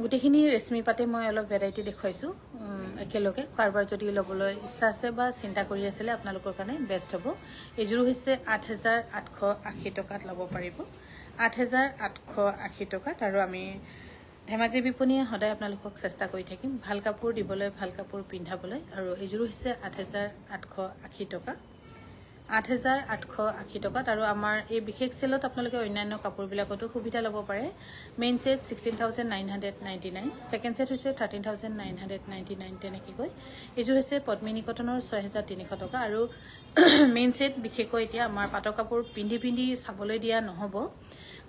[SPEAKER 1] গুটেখিনি ৰেশমি পাটে মই অলপ ভেৰাইটি দেখুৱাইছো একেলগে কাৰবাৰ যদি ল'বলৈ ইচ্ছা আছে বা চিন্তা কৰি আছিল আপোনালোকৰ কাৰণে বেষ্ট হ'ব এইযোৰ হৈছে 8880 টকাত ল'ব পাৰিব 8880 টকাত আৰু আমি ধেমাজি বিপণিয়ে সদায় আপোনালোকক চেষ্টা কৰি থাকিম ভাল কাপোৰ দিবলৈ ভাল কাপোৰ পিন্ধাবলৈ আৰু এইযোৰ হৈছে 8880 টকা 8880 টকাত আৰু আমাৰ এই বিশেষ সেলত আপোনালোকে অন্যান্য কাপোৰবিলাকতো সুবিধা ল'ব পাৰে মেইন সেট 16999 সেকেন্ড সেট হৈছে 13999 তেনেকৈ গৈ এইযোৰ হৈছে পদ্মিনী কটনৰ 6300 টকা আৰু মেইন সেট বিশেষকৈ এতিয়া আমাৰ পাটৰ কাপোৰ পিন্ধি পিন্ধি চাবলৈ দিয়া নহব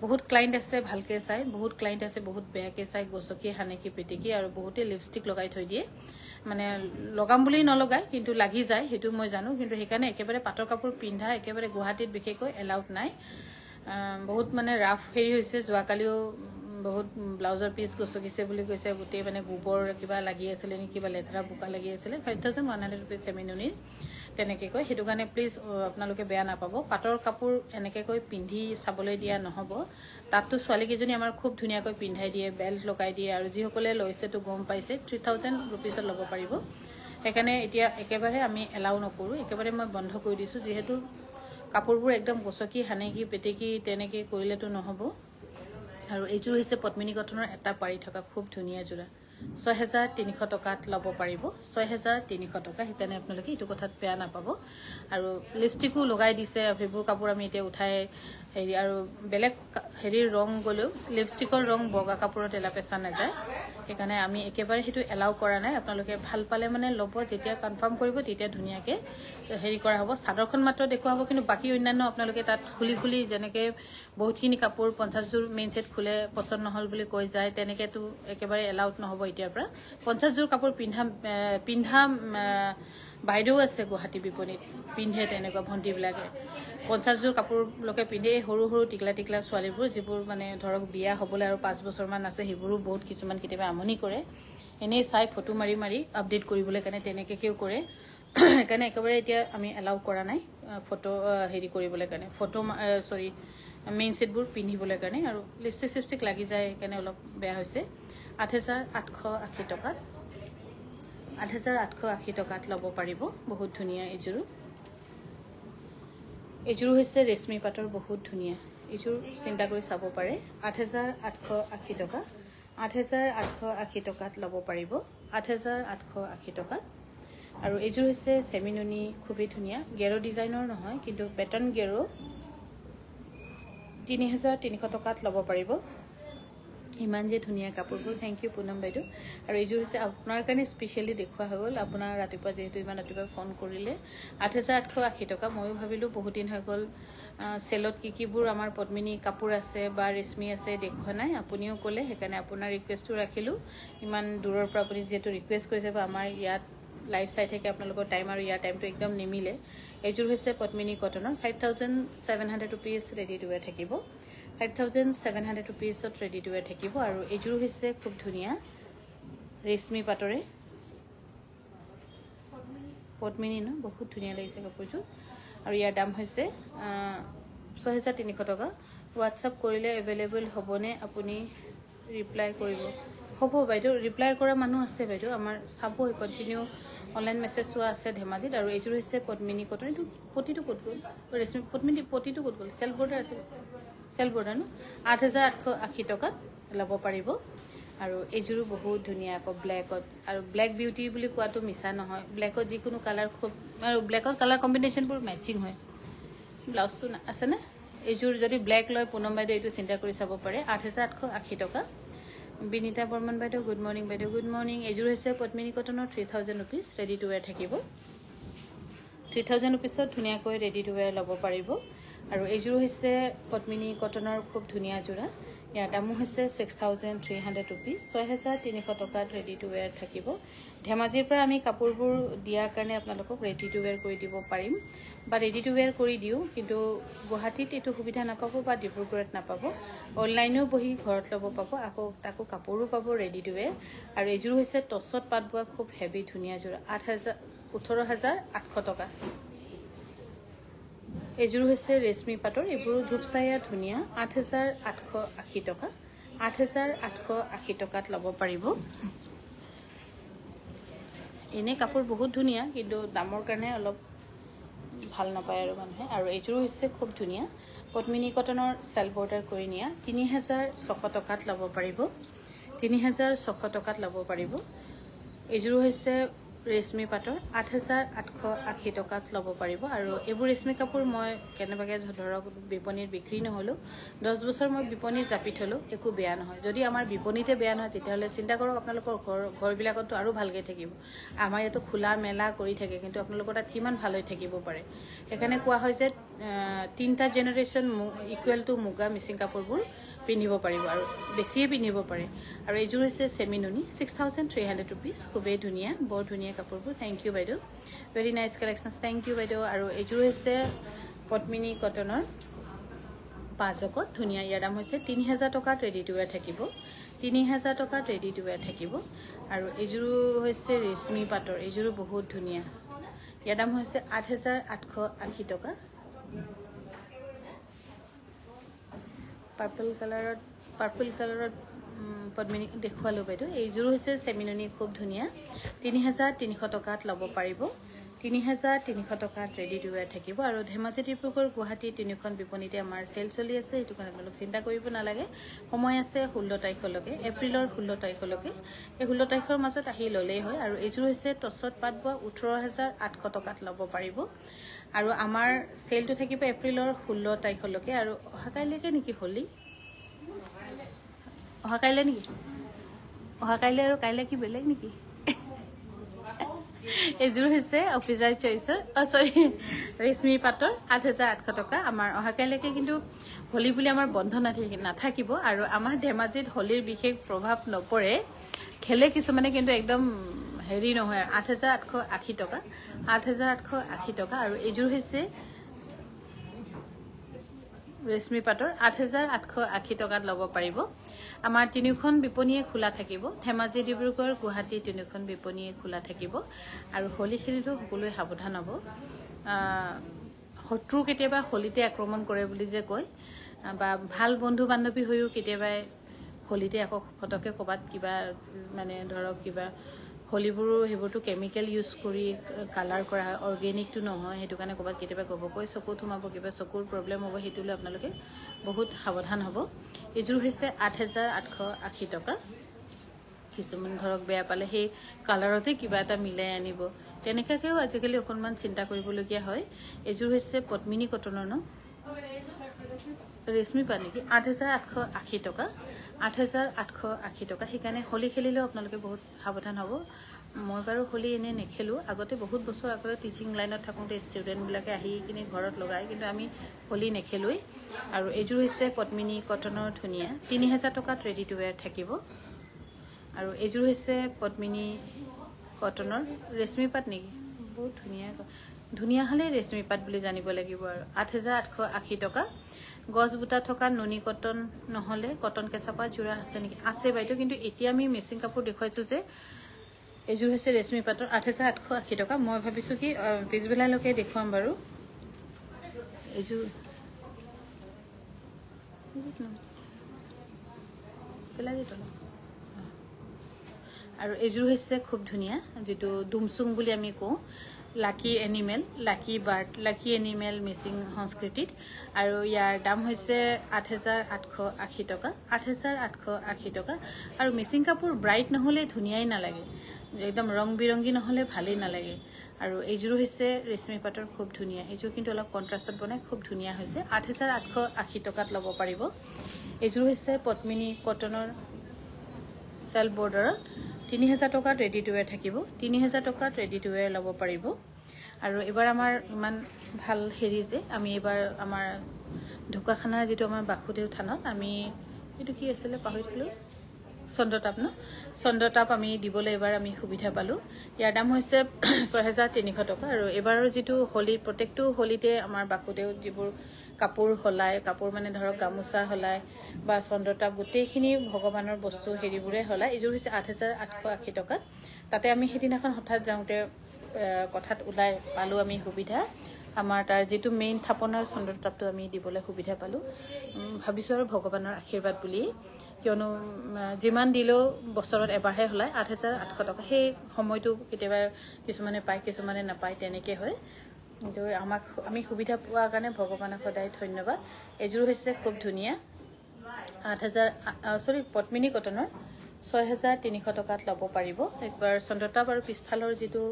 [SPEAKER 1] বহুত ক্লায়েন্ট আছে ভালকে চাই বহুত ক্লায়েন্ট আছে বহুত বেয়াকে চাই গোসকি হানেকি পেটিকি আৰু বহুতে লিপষ্টিক লগাই থৈ দিয়ে মানে লগাম বুলি নলগায় কিন্তু লাগি যায় হেতু মই জানো কিন্তু হেকানে একেবাৰে পাটৰ কাপোৰ পিন্ধা একেবাৰে গুৱাহাটীত বিশেষকৈ এলাউড নাই বহুত মানে ৰাফ হেৰি হৈছে যোৱাকালিও বহুত ব্লাউজৰ পিস গোসকিছে বুলি কৈছে গুটে মানে গোবৰ কিবা লাগি আছিল নি কিবা লেতৰা বুকা লাগি আছিল 5100 रुपीस সেমিনুনিৰ তেনেকে কয় হেতু কাৰণে প্লিজ আপোনালোকে বেয়া নাপাব পাটৰ কাপোৰ এনেকে কৈ পিন্ধি চাবলৈ দিয়া নহব তাতটো ছোৱালী কেজনী আমাৰ খুব ধুনিয়াকৈ পিন্ধাই দিয়ে বেল্ট লগাই দিয়ে আৰু যি সকলে লৈছে তো গম পাইছে 3000 रुपीस ল'ব পাৰিব এখানে এতিয়া একেবাৰে আমি এলাউ নকৰো একেবাৰে মই বন্ধ কৰি দিছো যেহেতু কাপোৰবোৰ একদম গোসকি হানেকি পেটেকি তেনেকে কৰিলে তো নহব আৰু এইযোৰ হৈছে পদ্মিনী কটনৰ এটা পাৰি থকা খুব ধুনীয়া জোৰা 6300 টকাত ল'ব পাৰিব 6300 টকা হেকানে আপোনালোকে এটো কথাত বেয়া নাপাব আৰু লিপষ্টিকও লগাই দিছে ফেব্ৰিক কাপোৰ আমি এতিয়া উঠাই হেৰি আৰু বেলেগ হেৰি ৰং গলো লিপষ্টিকৰ ৰং বগা কাপোৰত এলা পেছা না যায় হেকানে আমি একেবাৰে হেতু এলাউ কৰা নাই আপোনালোকে ভাল পালে মানে ল'ব যেতিয়া কনফাৰ্ম কৰিব তেতিয়া ধুনিয়াকে হেৰি কৰা হ'ব সাদৰখন মাত্ৰ দেখুৱা হ'ব কিন্তু বাকি অন্যান্য আপোনালোকে তাত খুলি খুলি যেনেকে বহুতখিনি কাপোৰ 50 জোৰ মেইন সেট খুলে পছন্দ নহল বুলি কৈ যায় তেনেকে তো একেবাৰে এলাউড নহব এতিয়াৰ পৰা 50 জোৰ কাপোৰ পিন্ধা বাইদেউ আছে গুৱাহাটী বিপণিত পিন্ধে তেনেকুৱা ভন্টি বিলাকে 50 জোৰ কাপোৰ লোকে পিন্ধে সৰু সৰু টিকলা টিকলা ছোৱালীবোৰ যিবোৰ মানে ধৰক বিয়া হ'বলৈ আৰু 5 বছৰ মান আছে হিবোৰো বহুত কিছুমান কিতেবা আমনি কৰে এনে চাই ফটো মাৰি মাৰি আপডেট কৰিবলৈ কাৰণে তেনেকে কেও কৰে সেইকাৰণে একেবাৰে এতিয়া আমি এলাউ কৰা নাই ফটো হেৰি কৰিবলৈ কাৰণে ফটো সৰি মেইন ছেটবোৰ পিন্ধিবলৈ কাৰণে আৰু লিপষ্টিক চিপষ্টিক লাগি যায় সেইকাৰণে অলপ বেয়া হৈছে 8,880 টকাত 8,880 টকাত ল'ব পাৰিব বহুত ধুনীয়া এইযোৰো হৈছে ৰেশমী পাটৰ বহুত ধুনীয়া এইযোৰ চিন্তা কৰি চাব পাৰে 8,880 টকা 8,880 টকাত ল'ব পাৰিব 8,880 টকাত আৰু এইযোৰ হৈছে সেমিনুনি খুবই ধুনীয়া গেৰো ডিজাইনৰ নহয় কিন্তু পেটাৰ্ণ গেৰো 3,300 টকাত ল'ব পাৰিব ইমান যে ধুনীয়া কাপোৰবোৰ থ্যাংক ইউ পুনম বাইদেউ আৰু এইযোৰ হৈছে আপোনাৰ কাৰণে স্পেশালি দেখুৱা হৈ গ'ল আপোনাৰ ৰাতিপুৱা যেহেতু ইমান ৰাতিপুৱা ফোন কৰিলে 8,880 টকা ময়ো ভাবিলোঁ বহুত দিন হৈ গ'ল সেলত কিবোৰ আমাৰ পদ্মিনী কাপোৰ আছে বা ৰেশমী আছে দেখুৱা নাই আপুনিও ক'লে সেইকাৰণে আপোনাৰ ৰিকুৱেষ্টটো ৰাখিলোঁ ইমান দূৰৰ পৰা আপুনি যেহেতু ৰিকুৱেষ্ট কৰিছে বা আমাৰ ইয়াত লাইভ চাই থাকে আপোনালোকৰ টাইম আৰু ইয়াৰ টাইমটো একদম নিমিলে এইযোৰ হৈছে পদ্মিনী কটনৰ 5,700 ৰুপিজ ৰেডি টু ৱেৰ থাকিব 5,700 ৰুপিজত ৰেডি টু ৱেৰ থাকিব আৰু এইযোৰ হৈছে খুব ধুনীয়া ৰেশমী পাটৰে পদ্মিনী ন বহুত ধুনীয়া লাগিছে কাপোৰযোৰ আৰু ইয়াৰ দাম হৈছে 6,300 টকা হোৱাটছআপ কৰিলে এভেইলেবল হ'বনে আপুনি ৰিপ্লাই কৰিব হ'ব বাইদেউ ৰিপ্লাই কৰা মানুহ আছে বাইদেউ আমাৰ চাবই কণ্টিনিউ অনলাইন মেছেজ চোৱা আছে ধেমাজিত আৰু এইযোৰ হৈছে পদ্মিনী কটন এইটো পতিটো ক'ত গ'ল ৰেশমী পদ্মিনী পতিটো ক'ত গ'ল চেল বৰ্ডাৰ আছে চেল বৰ্ডাৰ ন 8,880 টকাত ল'ব পাৰিব আৰু এইযোৰো বহুত ধুনীয়া আকৌ ব্লেকত আৰু ব্লেক বিউটি বুলি কোৱাটো মিছা নহয় ব্লেকত যিকোনো কালাৰ খুব আৰু ব্লেকত কালাৰ কম্বিনেশ্যনবোৰ মেচিং হয় ব্লাউজটো আছেনে এইযোৰ যদি ব্লেক লয় পুনম বাইদেউ এইটো চিন্তা কৰি চাব পাৰে 8,880 টকা বিনিতা বৰ্মন বাইদেউ গুড মৰ্নিং বাইদেউ গুড মৰ্নিং এইযোৰ হৈছে পদ্মিনী কটনৰ 3,000 ৰুপিজ ৰেডি টু ৱেৰ থাকিব 3,000 ৰুপিজত ধুনীয়াকৈ ৰেডি টু ৱেৰ ল'ব পাৰিব আৰু এইযোৰ হৈছে পদ্মিনী কটনৰ খুব ধুনীয়া যোৰা ইয়াৰ দামো হৈছে 6,300 ৰুপিজ 6,300 টকাত ৰেডি টু ৱেৰ থাকিব ধেমাজিৰ পৰা আমি কাপোৰবোৰ দিয়াৰ কাৰণে আপোনালোকক ৰেডি টু ৱেৰ কৰি দিব পাৰিম বা ৰেডি টু ৱেৰ কৰি দিওঁ কিন্তু গুৱাহাটীত এইটো সুবিধা নাপাব বা ডিব্ৰুগড়ত নাপাব অনলাইনেও বহি ঘৰত ল'ব পাব আকৌ তাকো কাপোৰো পাব ৰেডি টু ৱেৰ আৰু এইযোৰ হৈছে টছত পাত বোৱা খুব হেভি ধুনীয়া যোৰা 18,800 টকা এইযোৰ হৈছে ৰেশমী পাটৰ এইবোৰো ধূপচায়া ধুনীয়া 8,880 টকা 8,880 টকাত ল'ব পাৰিব এনে কাপোৰ বহুত ধুনীয়া কিন্তু দামৰ কাৰণে অলপ ভাল নাপায় আৰু মানুহে আৰু এইযোৰ হৈছে খুব ধুনীয়া পদ্মিনী কটনৰ চেল বৰ্ডাৰ কৰি নিয়া 3,600 টকাত ল'ব পাৰিব 3,600 টকাত ল'ব পাৰিব এইযোৰ হৈছে ৰেশমী পাটৰ 8,880 টকাত ল'ব পাৰিব আৰু এইবোৰ ৰেশমী কাপোৰ মই কেনেবাকৈ ধৰক বিপণীত বিক্ৰী নহ'লো 10 বছৰ মই বিপণীত জাপি থ'লোঁ একো বেয়া নহয় যদি আমাৰ বিপণীতে বেয়া নহয় তেতিয়াহ'লে চিন্তা কৰক আপোনালোকৰ ঘৰবিলাকতো আৰু ভালকৈ থাকিব আমাৰ ইয়াতো খোলা মেলা কৰি থাকে কিন্তু আপোনালোকৰ তাত কিমান ভাল হৈ থাকিব পাৰে সেইকাৰণে কোৱা হয় যে 3টা জেনেৰেশ্যন ইকুৱেল টু মুগা মিচিং কাপোৰবোৰ পিন্ধিব পাৰিব আৰু বেছিয়ে পিন্ধিব পাৰে আৰু এইযোৰ হৈছে সেমিনুনি 6,300 ৰুপিজ খুবেই ধুনীয়া বৰ ধুনীয়া কাপোৰবোৰ থ্যাংক ইউ বাইদেউ very nice collections thank you বাইদেউ আৰু এইযোৰ হৈছে পদ্মিনী কটনৰ পাজকত ধুনীয়া ইয়াৰ দাম হৈছে 3,000 টকাত ৰেডি টু ৱেৰ থাকিব 3,000 টকাত ৰেডি টু ৱেৰ থাকিব আৰু এইযোৰ হৈছে ৰেশমী পাটৰ এইযোৰো বহুত ধুনীয়া ইয়াৰ দাম হৈছে 8,880 টকা পাৰ্পল কালাৰত পদ্মিনী দেখুৱালোঁ বাইদেউ এইযোৰ হৈছে সেমিনুনি খুব ধুনীয়া 3,300 টকাত ল'ব পাৰিব 3,300 টকাত ৰেডি টু ৱেৰ থাকিব আৰু ধেমাজি ডিব্ৰুগড় গুৱাহাটী তিনিখন বিপণীতে আমাৰ চেল চলি আছে সেইটো কাৰণে আপোনালোক চিন্তা কৰিব নালাগে সময় আছে 16 তাৰিখলৈকে এপ্ৰিলৰ 16 তাৰিখলৈকে এই 16 তাৰিখৰ মাজত আহি ল'লেই হয় আৰু এইযোৰ হৈছে টছত পাত বোৱা 18,800 টকাত ল'ব পাৰিব আৰু আমাৰ চেলটো থাকিব এপ্ৰিলৰ 16 তাৰিখলৈকে আৰু অহাকাইলৈকে নেকি হলি অহাকাইলৈ নেকি অহাকাইলৈ আৰু কাইলৈ কি বেলেগ নেকি এইযোৰ হৈছে অফিচাৰ চইচৰ সৰি ৰেশমী পাটৰ 8,800 টকা আমাৰ অহাকাইলৈকে কিন্তু হোলী বুলি আমাৰ বন্ধ নাথাকিব আৰু আমাৰ ধেমাজিত হোলীৰ বিশেষ প্ৰভাৱ নপৰে খেলে কিছুমানে কিন্তু একদম হেৰি নহয় 8,880 টকা 8,880 টকা আৰু এইযোৰ হৈছে ৰেশমি পাটৰ 8880 টকাত ল'ব পাৰিব আমাৰ তিনিখন বিপণীয়ে খোলা থাকিব ধেমাজি ডিব্ৰুগড় গুৱাহাটী তিনিখন বিপণীয়ে খোলা থাকিব আৰু হোলি খেলিটো সকলোৱে সাৱধান হ'ব শত্ৰু কেতিয়াবা হোলিতে আক্ৰমণ কৰে বুলি যে কয় বা ভাল বন্ধু বান্ধৱী হৈও কেতিয়াবা হোলিতে আকৌ ফটকে ক'বাত কিবা মানে ধৰক কিবা হোলিবোৰো হেবোৰটো কেমিক্যাল ইউজ কৰি কালাৰ কৰা অৰ্গেনিকটো নহয় হেতু কাৰণে ক'বাত কেতিয়াবা গবকৈ চকুত সোমাব কিবা চকুৰ প্ৰবলেম হ'ব হেতুলৈ আপোনালোকে বহুত সাৱধান হ'ব এজোৰ হৈছে 8880 টকা কিছুমান ধৰক বেয়া পালে সেই কালাৰতে কিবা এটা মিলাই আনিব তেনেকাকেও আজিকালি অকনমান চিন্তা কৰিবলগীয়া হয় এজোৰ হৈছে পদ্মিনী কটনৰ ন ৰেশমি পাট নেকি 8880 টকা 8880 টকা সেইকাৰণে হোলি খেলিলেও আপোনালোকে বহুত সাৱধান হ'ব মই বাৰু হোলি এনে নেখেলো আগতে বহুত বছৰ আগতে টিচিং লাইনত থাকোঁতে ষ্টুডেণ্টবিলাকে আহি কিনে ঘৰত লগায় কিন্তু আমি হোলি নেখেলোই আৰু এজোৰ হৈছে পদ্মিনী কটনৰ ধুনীয়া 3000 টকাত ৰেডি টু ৱেৰ থাকিব আৰু এজোৰ হৈছে পদ্মিনী কটনৰ ৰেশমি পাট নেকি বহুত ধুনীয়া হলে ৰেশমি পাট বুলি জানিব লাগিব আৰু 8880 টকা গছ বুটা থকা নুনি কটন নহলে কটন কেঁচাপা জোৰা আছে নেকি আছে বাইদেউ কিন্তু এতিয়া আমি মেচিং কাপোৰ দেখুৱাইছো যে এজোৰ হৈছে ৰেশমি পাটৰ 8880 টকা মই ভাবিছো কি পিছবেলালৈকে দেখুৱাম বাৰু এজোৰ আৰু এজোৰ হৈছে খুব ধুনীয়া যেটো দুমসুং বুলি আমি কওঁ লাকি এনিমেল লাকি বাৰ্ড লাকি এনিমেল মিচিং সংস্কৃতিত আৰু ইয়াৰ দাম হৈছে 8880 টকা 8880 টকা আৰু মিচিং কাপোৰ ব্ৰাইট নহলে ধুনিয়াই নালাগে একদম ৰং বিৰংগী নহলে ভালেই নালাগে আৰু এইজোৰ হৈছে ৰেশমি পাটৰ খুব ধুনীয়া এইজোৰ কিন্তু অলপ কন্ট্ৰাষ্টত বনাই খুব ধুনীয়া হৈছে 8880 টকাত ল'ব পাৰিব এইজোৰ হৈছে পদ্মিনী কটনৰ সেল বৰ্ডাৰ 3000 টকাত ৰেডি টু ৱেৰ থাকিব 3000 টকাত ৰেডি টু ৱেৰ ল'ব পাৰিব আৰু এবাৰ আমাৰ ইমান ভাল হেৰি যে আমি এবাৰ আমাৰ ঢুকাখানাৰ যেটো আমাৰ বাখুদেউ থানত আমি এটো কি আছিল পাহৰিলো চন্দ্ৰতাপ ন চন্দ্ৰতাপ আমি দিবলৈ এবাৰ আমি সুবিধা পালো ইয়াৰ দাম হৈছে 6300 টকা আৰু এবাৰৰ যেটো হোলি প্ৰত্যেকটো হোলিতে আমাৰ বাখুদেউ যিবোৰ কাপোৰ হলাই কাপোৰ মানে ধৰক গামুচা হলাই বা চন্দ্ৰতাপ গোটেইখিনি ভগৱানৰ বস্তু হেৰিবোৰে হলাই এজোৰ হৈছে 8880 টকা তাতে আমি হেদিনাখন হঠাৎ যাওঁতে কথাত উলাই পালো আমি সুবিধা আমাৰ তাৰ যেটো মেইন থাপনাৰ চন্দ্ৰতাপটো আমি দিবলৈ সুবিধা পালো ভাবিছো আৰু ভগৱানৰ আশীৰ্বাদ বুলি কিয়নো যিমান দিলেও বছৰত এবাৰহে হলাই 8800 টকা সেই সময়টো কেতিয়াবা কিছুমানে পায় কিছুমানে নাপায় তেনেকে হয় কিন্তু আমাক আমি সুবিধা পোৱা কাৰণে ভগৱানক সদায় ধন্যবাদ এজোৰ হৈছে খুব ধুনীয়া 8000 পদ্মিনী কটনৰ 6300 টকাত ল'ব পাৰিব একবাৰ চন্দ্ৰতাপ আৰু পিছফালৰ যেটো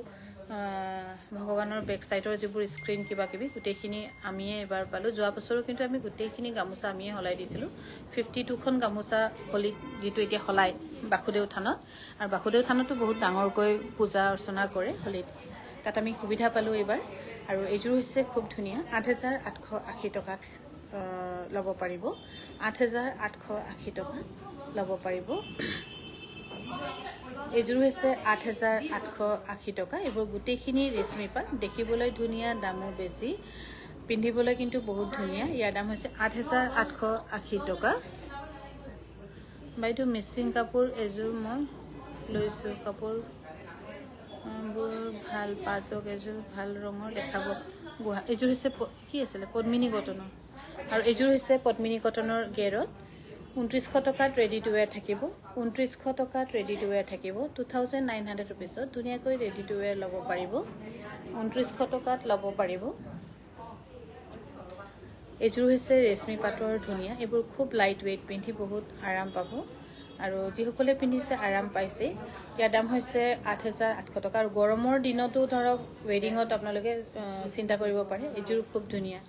[SPEAKER 1] ভগৱানৰ বেক সাইডৰ যিবোৰ স্ক্ৰিন কিবা কিবি গোটেইখিনি আমিয়ে এবাৰ পালো যোৱা বছৰো কিন্তু আমি গোটেইখিনি গামুচা আমিয়ে হলাই দিছিলো 52 খন গামুচা হলি যেটো এতিয়া হলাই বাখুদেউ থানত আৰু বাখুদেউ থানতো বহুত ডাঙৰকৈ পূজা অৰ্চনা কৰে হলিত তাত আমি সুবিধা পালো এবাৰ আৰু এজোৰ হৈছে খুব ধুনীয়া 8880 টকাত ল'ব পাৰিব 8880 টকা ল'ব পাৰিব এজোৰ হৈছে 8880 টকা এবোৰ গোটেইখিনি ৰেশমি পাট দেখিবলৈ ধুনীয়া দামো বেছি পিন্ধিবলৈ কিন্তু বহুত ধুনীয়া ইয়াৰ দাম হৈছে 8880 টকা বাইদেউ মিচিং কাপোৰ এজোৰ মই লৈছো কাপোৰ বোৰ ভাল পাজক এজোৰ ভাল ৰঙৰ দেখাব এজোৰ হৈছে কি আছিল পদ্মিনী কটনৰ আৰু এজোৰ হৈছে পদ্মিনী কটনৰ গেৰত 2900 টকাত ৰেডি টু ৱেৰ থাকিব 2900 টকাত ৰেডি টু ৱেৰ থাকিব 2900 रुपीसত ধুনীয়াকৈ ৰেডি টু ৱেৰ ল'ব পাৰিব 2900 টকাত ল'ব পাৰিব এজোৰ হৈছে ৰেশমি পাটৰ ধুনীয়া এবোৰ খুব লাইট ওয়েট পিন্ধি বহুত আৰাম পাব আৰু যিসকলে পিন্ধিছে আৰাম পাইছে ইয়াৰ দাম হৈছে 8800 টকা আৰু গৰমৰ দিনতো ধৰক ৱেডিঙত আপোনালোকে চিন্তা কৰিব পাৰে এজোৰ খুব ধুনীয়া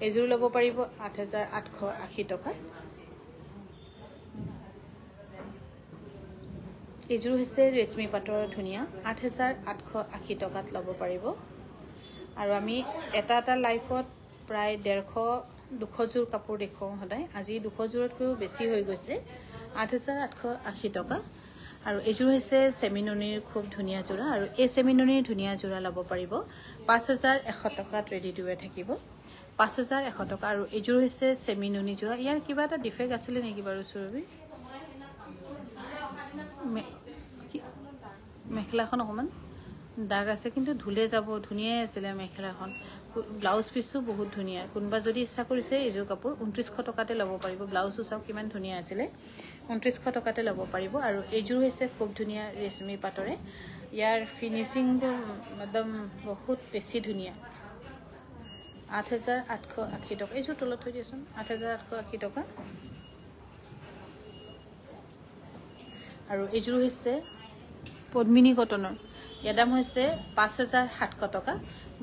[SPEAKER 1] এজোৰ ল'ব পাৰিব 8880 টকা এজোৰ হৈছে ৰেশমি পাটৰ ধুনীয়া 8880 টকাত ল'ব পাৰিব আৰু আমি এটা লাইফত প্ৰায় 150-200 জোৰ কাপোৰ দেখুৱাও সদায় আজি 200 জোৰতকৈ বেছি হৈ গৈছে 8880 টকা আৰু এজোৰ হৈছে সেমিননিৰ খুব ধুনীয়া জোৰা আৰু এই সেমিননিৰ ধুনীয়া জোৰা ল'ব পাৰিব 5100 টকাত ৰেডি টু ৱেৰ থাকিব 5100 টকা আৰু এযোৰ হৈছে সেমি নুনি যোৰা ইয়াৰ কিবা এটা ডিফেক্ট আছিল নেকি বাৰু সুৰভি মেখেলাখন অকমান দাগ আছে কিন্তু ধুলে যাব ধুনিয়া আছিল মেখেলাখন ব্লাউজ পিসও বহুত ধুনিয়া কোনবা যদি ইচ্ছা কৰিছে এযোৰ কাপোৰ 2900 টকাতে ল'ব পাৰিব ব্লাউজও সব কিমান ধুনিয়া আছিল 2900 টকাতে ল'ব পাৰিব আৰু এযোৰ হৈছে খুব ধুনিয়া ৰেশমি পাটৰে ইয়াৰ ফিনিশিংটো একদম বহুত বেছি ধুনিয়া 8880 টকা এযোৰ তলত থৈ দিছোন 8880 টকা আৰু এযোৰ হৈছে পদ্মিনী কটনৰ ইয়াৰ দাম হৈছে 5700 টকা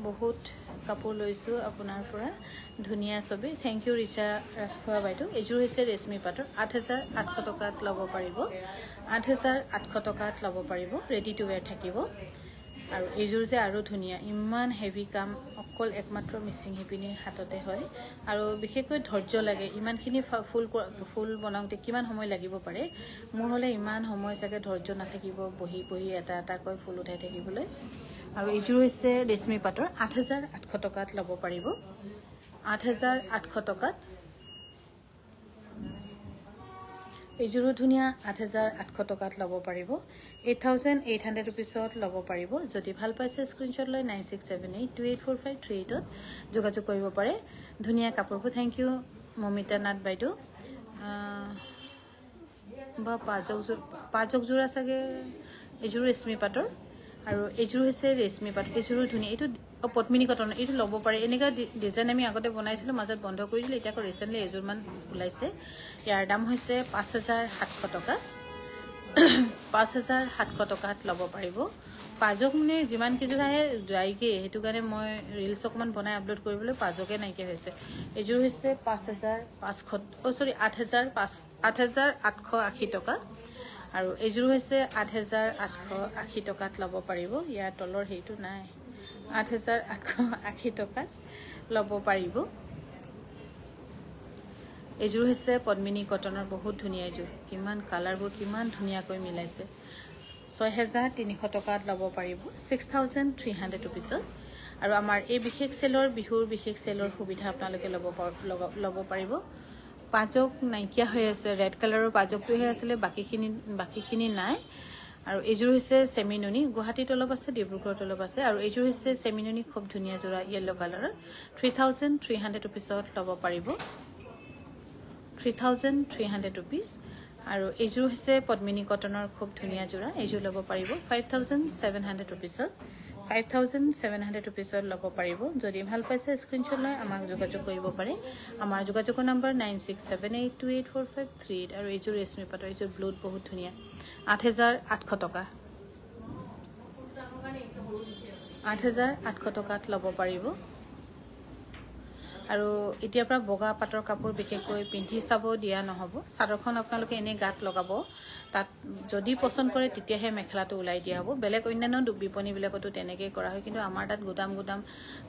[SPEAKER 1] বহুত কাপোৰ লৈছো আপোনাৰ পৰা ধুনিয়া সবে থ্যাংক ইউ ৰিচা ৰাজখোৱা বাইদো এযোৰ হৈছে ৰেশমি পাটৰ 8800 টকাত ল'ব পাৰিব 8800 টকাত ল'ব পাৰিব ৰেডি টু ওয়্যাৰ থাকিব আৰু এযোৰ যে আৰু ধুনিয়া ইমান হেভি কাম অকল একমাত্ৰ মিচিং হিপিনি হাততে হয় আৰু বিশেষকৈ ধৈৰ্য লাগে ইমানখিনি ফুল বনাওতে কিমান সময় লাগিব পাৰে মোৰ হলে ইমান সময় চাগে ধৈৰ্য নাথাকিব বহি বহি এটা এটা কৈ ফুল উঠাই থাকিবলৈ আৰু এযোৰ হৈছে ৰেশমি পাটৰ 8800 টকাত ল'ব পাৰিব 8800 টকাত এযোৰো ধুনিয়া 8800 টকাত ল'ব পাৰিব 8800 रुपीसত ল'ব পাৰিব যদি ভাল পাইছে স্ক্ৰিনশ্বট লৈ 9678284538ত যোগাযোগ কৰিব পাৰে ধুনিয়া কাপোৰবোৰ থ্যাংক ইউ মমিতা নাথ বাইদো বা পাজক জোৰা সাগে এযোৰ ৰেশমি পাটৰ আৰু এযোৰ হৈছে ৰেশমি পাট এযোৰো ধুনিয়া এটো পদ্মিনী কটন এটো ল'ব পাৰে এনেকা ডিজাইন আমি আগতে বনাইছিলো মাজত বন্ধ কৰি দিলে এটা ৰিসেন্টলি এযোৰ মান ওলাইছে ইয়াৰ দাম হৈছে 5700 টকা 5700 টকাত ল'ব পাৰিব পাজক মানে যিমান কিযোৰ আহে যায়গে হেতু কাৰণে মই ৰিলস অকমান বনাই আপলোড কৰিবলৈ পাজকে নাইকে হৈছে এযোৰ হৈছে 8880 টকা আৰু এযোৰ হৈছে 8880 টকাত ল'ব পাৰিব ইয়াৰ তলৰ হেতু নাই 8880 টকাত ল'ব পাৰিব এযোৰ হৈছে পদ্মিনী কটনৰ বহুত ধুনিয়া এযোৰ কিমান কালাৰবোৰ কিমান ধুনিয়াকৈ মিলাইছে 6300 টকাত ল'ব পাৰিব 6300 रुपीसত আৰু আমাৰ এই বিশেষ সেলৰ বিহুৰ বিশেষ সেলৰ সুবিধা আপোনালোকে ল'ব পাৰিব পাজক নাইকিয়া হৈ আছে ৰেড কালাৰৰ পাজকটোহে আছিল বাকিখিনি নাই আৰু এযোৰ হৈছে সেমিনুনি গুৱাহাটীত অলপ আছে ডিব্ৰুগড়ত অলপ আছে আৰু এযোৰ হৈছে সেমিনুনি খুব ধুনিয়া জোৰা ইয়েলো কালাৰৰ 3300 रुपीसত ল'ব পাৰিব 3300 रुपीस আৰু এযোৰ হৈছে পদ্মিনী কটনৰ খুব ধুনিয়া জোৰা এযোৰ ল'ব পাৰিব 5700 रुपीसত 5700 रुपीसত ল'ব পাৰিব যদি ভাল পাইছে স্ক্ৰিনশ্বট লৈ আমাক যোগাযোগ কৰিব পাৰে আমাৰ যোগাযোগৰ নম্বৰ 9678284538 আৰু এযোৰ ৰেশমি পাটৰ এযোৰ ব্লুত বহুত ধুনিয়া 8800 টকা 8800 টকাত ল'ব পাৰিব আৰু এতিয়া পৰা বগা পাটৰ কাপোৰ বিশেষকৈ পিন্ধি চাব দিয়া নহব সাদৰখন আপোনালোকে এনে গাত লগাব তাত যদি পছন্দ কৰে তেতিয়াহে মেখেলাটো উলাই দিয়া হ'ব বেলেগ অন্যান্য বিপণী বিলাকতো তেনেকে কৰা হয় কিন্তু আমাৰ তাত গুদাম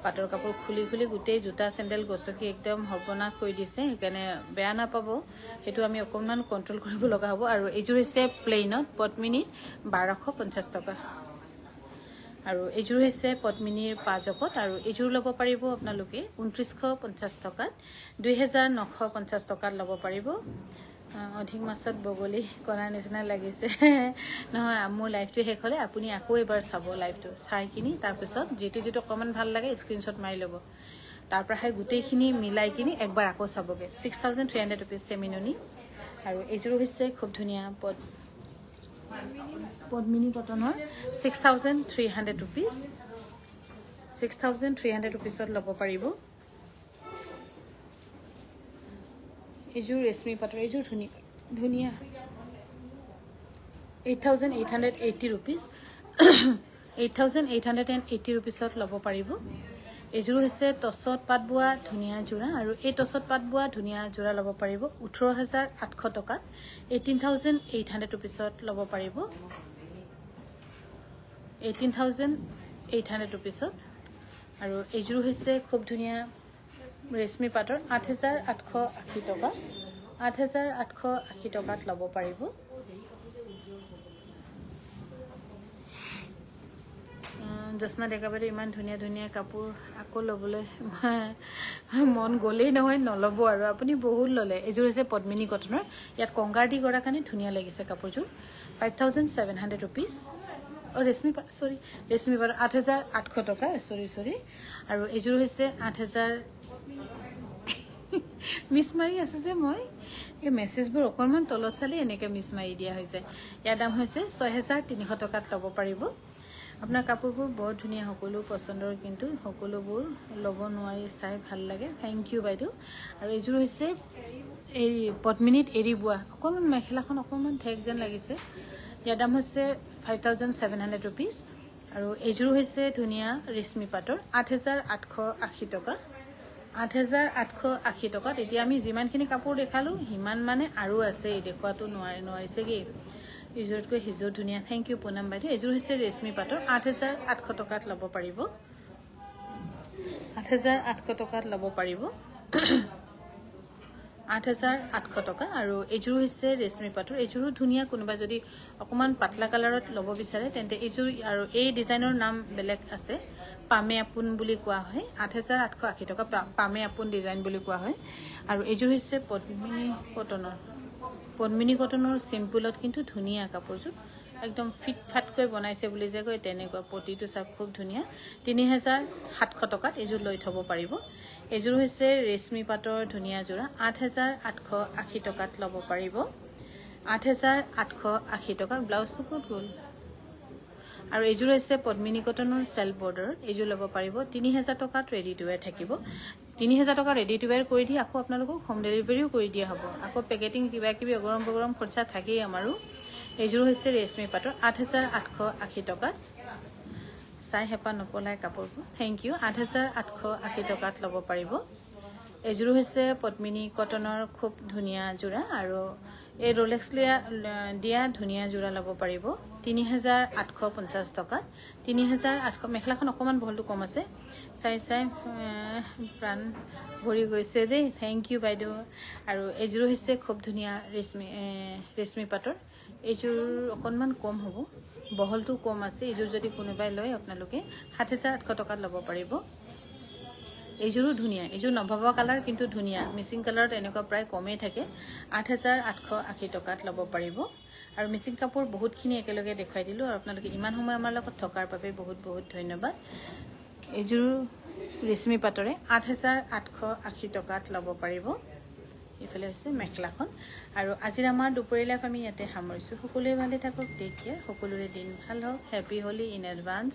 [SPEAKER 1] পাটৰ কাপোৰ খুলি গোটেই জোতা চেন্ডেল গছকি একদম হবনাক কৈ দিছে সেইকাৰণে বেয়া নাপাব হেতু আমি অকমান কন্ট্ৰোল কৰিব লগা হ'ব আৰু এযোৰ হৈছে প্লেইনত পদ্মিনী 1250 টকা আৰু এযোৰ হৈছে পদ্মিনীৰ পাজকত আৰু এযোৰ ল'ব পাৰিব আপোনালোকে 2950 টকাত 2950 টকাত ল'ব পাৰিব অধিক মাছত বগলি কৰা নিচিনা লাগিছে নহয় মোৰ লাইভটো শেষ হলে আপুনি আকৌ এবাৰ চাব লাইভটো চাই কিনি তাৰ পিছত যেটো কমেন্ট ভাল লাগে স্ক্ৰিনশ্বট মাৰি ল'ব তাৰ পৰাহে গোটেইখিনি মিলাই কিনি একবাৰ আকৌ চাবগে 6300 रुपीस সেমিনুনি আৰু এযোৰ হৈছে খুব ধুনিয়া পদ্মিনী কটনৰ 6300 रुपीस 6300 रुपीसত ল'ব পাৰিব এযোৰ ৰেশমি পাটৰ এযোৰ ধুনিয়া 8880 रुपीस 8880 रुपीसত ল'ব পাৰিব এযোৰ হৈছে টছত পাট বোৱা ধুনিয়া জোৰা আৰু এই টছত পাট বোৱা ধুনিয়া জোৰা ল'ব পাৰিব 18800 টকাত 18800 रुपीसত ল'ব পাৰিব 18800 रुपीसত আৰু এযোৰ হৈছে খুব ধুনিয়া ৰেশমি পাটৰ 8880 টকা 8880 টকাত ল'ব পাৰিব জোৎস্না ডেকা বাইদেউ ইমান ধুনীয়া ধুনীয়া কাপোৰ আকৌ ল'বলৈ মন গ'লেই নহয় নল'ব আৰু আপুনি বহুত ল'লে এযোৰ হৈছে পদ্মিনী কটনৰ ইয়াত কংগাৰ দি কৰাৰ কাৰণে ধুনীয়া লাগিছে কাপোৰযোৰ 5700 ৰুপিজ ৰেশমি সৰি ৰেশমি পাটৰ 8800 টকা সৰি আৰু এযোৰ হৈছে 8000 মিছ মাৰি আছে যে মই এই মেছেজবোৰ অকণমান তলত চালে এনেকৈ মিছ মাৰি দিয়া হৈছে ইয়াৰ দাম হৈছে 6300 টকাত ল'ব পাৰিব আপোনাৰ কাপোৰবোৰ বৰ ধুনীয়া সকলো পছন্দৰ কিন্তু সকলোবোৰ ল'ব নোৱাৰি চাই ভাল লাগে থেংক ইউ বাইদেউ আৰু এযোৰ হৈছে এই পদ্মিনীত এৰি বোৱা অকণমান মেখেলাখন অকণমান ঠেক যেন লাগিছে ইয়াৰ দাম হৈছে 5700 ৰুপিজ আৰু এযোৰ হৈছে ধুনীয়া ৰেশমি পাটৰ 8880 টকা 8880 টকাত এতিয়া আমি যিমানখিনি কাপোৰ দেখালোঁ সিমান মানে আৰু আছে দেখুৱাটো নোৱাৰিছেগৈ এযোৰতকৈ সিযোৰ ধুনীয়া থেংক ইউ পুনম বাইদেউ এযোৰ হৈছে ৰেশমি পাটৰ 8800 টকাত ল'ব পাৰিব 8800 টকাত ল'ব পাৰিব 8800 টকা আৰু এযোৰ হৈছে ৰেশমি পাটৰ এযোৰো ধুনীয়া কোনোবা যদি অকমান পাতলা কালাৰত ল'ব বিচাৰে তেন্তে এযোৰ আৰু এই ডিজাইনৰ নাম বেলেগ আছে পামে আপুন বুলি কোৱা হয় 8880 টকা পামে আপুন ডিজাইন বুলি কোৱা হয় আৰু এযোৰ হৈছে পদ্মিনী কটনৰ সিম্পলত কিন্তু ধুনীয়া কাপোৰযোৰ একদম ফিট ফাটকৈ বনাইছে বুলি যে কয় তেনেকুৱা পটিটো সব খুব ধুনীয়া 3700 টকাত এযোৰ লৈ থব পাৰিব এযোৰ হৈছে ৰেশমি পাটৰ ধুনীয়া জোৰা 8880 টকাত ল'ব পাৰিব 8880 টকা ব্লাউজটো ক'ত গ'ল আৰু এযোৰ হৈছে পদ্মিনী কটনৰ সেল বৰ্ডাৰ এযোৰ ল'ব পাৰিব 3000 টকাত ৰেডি টু ওয়্যাৰ থাকিব 3000 টকা ৰেডি টু ওয়্যাৰ কৰি দি আকৌ আপোনালোকক হোম ডেলিভাৰীও কৰি দিয়া হ'ব আকৌ পেকেটিং কিবা কিবি গৰম খৰচা থাকেই আমাৰো এযোৰ হৈছে ৰেশমি পাটৰ 8880 টকাত চাই হেপা নপলাই কাপোৰবোৰ থেংক ইউ 8880 টকাত ল'ব পাৰিব এযোৰ হৈছে পদ্মিনী কটনৰ খুব ধুনীয়া জোৰা আৰু এই ৰোলেক্স দিয়া ধুনীয়া জোৰা ল'ব পাৰিব 3850 টকা 3800 মেখেলাখন অকমান বহলটো কম আছে চাই প্ৰাণ ভৰি গৈছে দেই থেংক ইউ বাইদেউ আৰু এযোৰ হৈছে খুব ধুনীয়া ৰেশমি পাটৰ এযোৰ অকনমান কম হ'ব বহলটো কম আছে এযোৰ যদি কোনোবাই লয় আপোনালোকে 7800 টকাত ল'ব পাৰিব এযোৰো ধুনীয়া এযোৰ নভবা কালাৰ কিন্তু ধুনীয়া মিচিং কালাৰত এনেকুৱা প্ৰায় কমেই থাকে 8880 টকাত ল'ব পাৰিব আৰু মিচিং কাপোৰ বহুতখিনি একেলগে দেখাই দিলোঁ আৰু আপোনালোকে ইমান সময় আমাৰ লগত থকাৰ বাবে বহুত বহুত ধন্যবাদ এযোৰ ৰেশমি পাটৰে 8880 টকাত ল'ব পাৰিব ইফালে হৈছে মেখেলাখন আৰু আজিৰ আমাৰ দুপৰীয়া লাইফ আমি ইয়াতে সামৰিছোঁ সকলোৱে ভালে থাকক টেক কেয়াৰ সকলোৰে দিন ভাল হওক হেপী হোলি ইন এডভান্স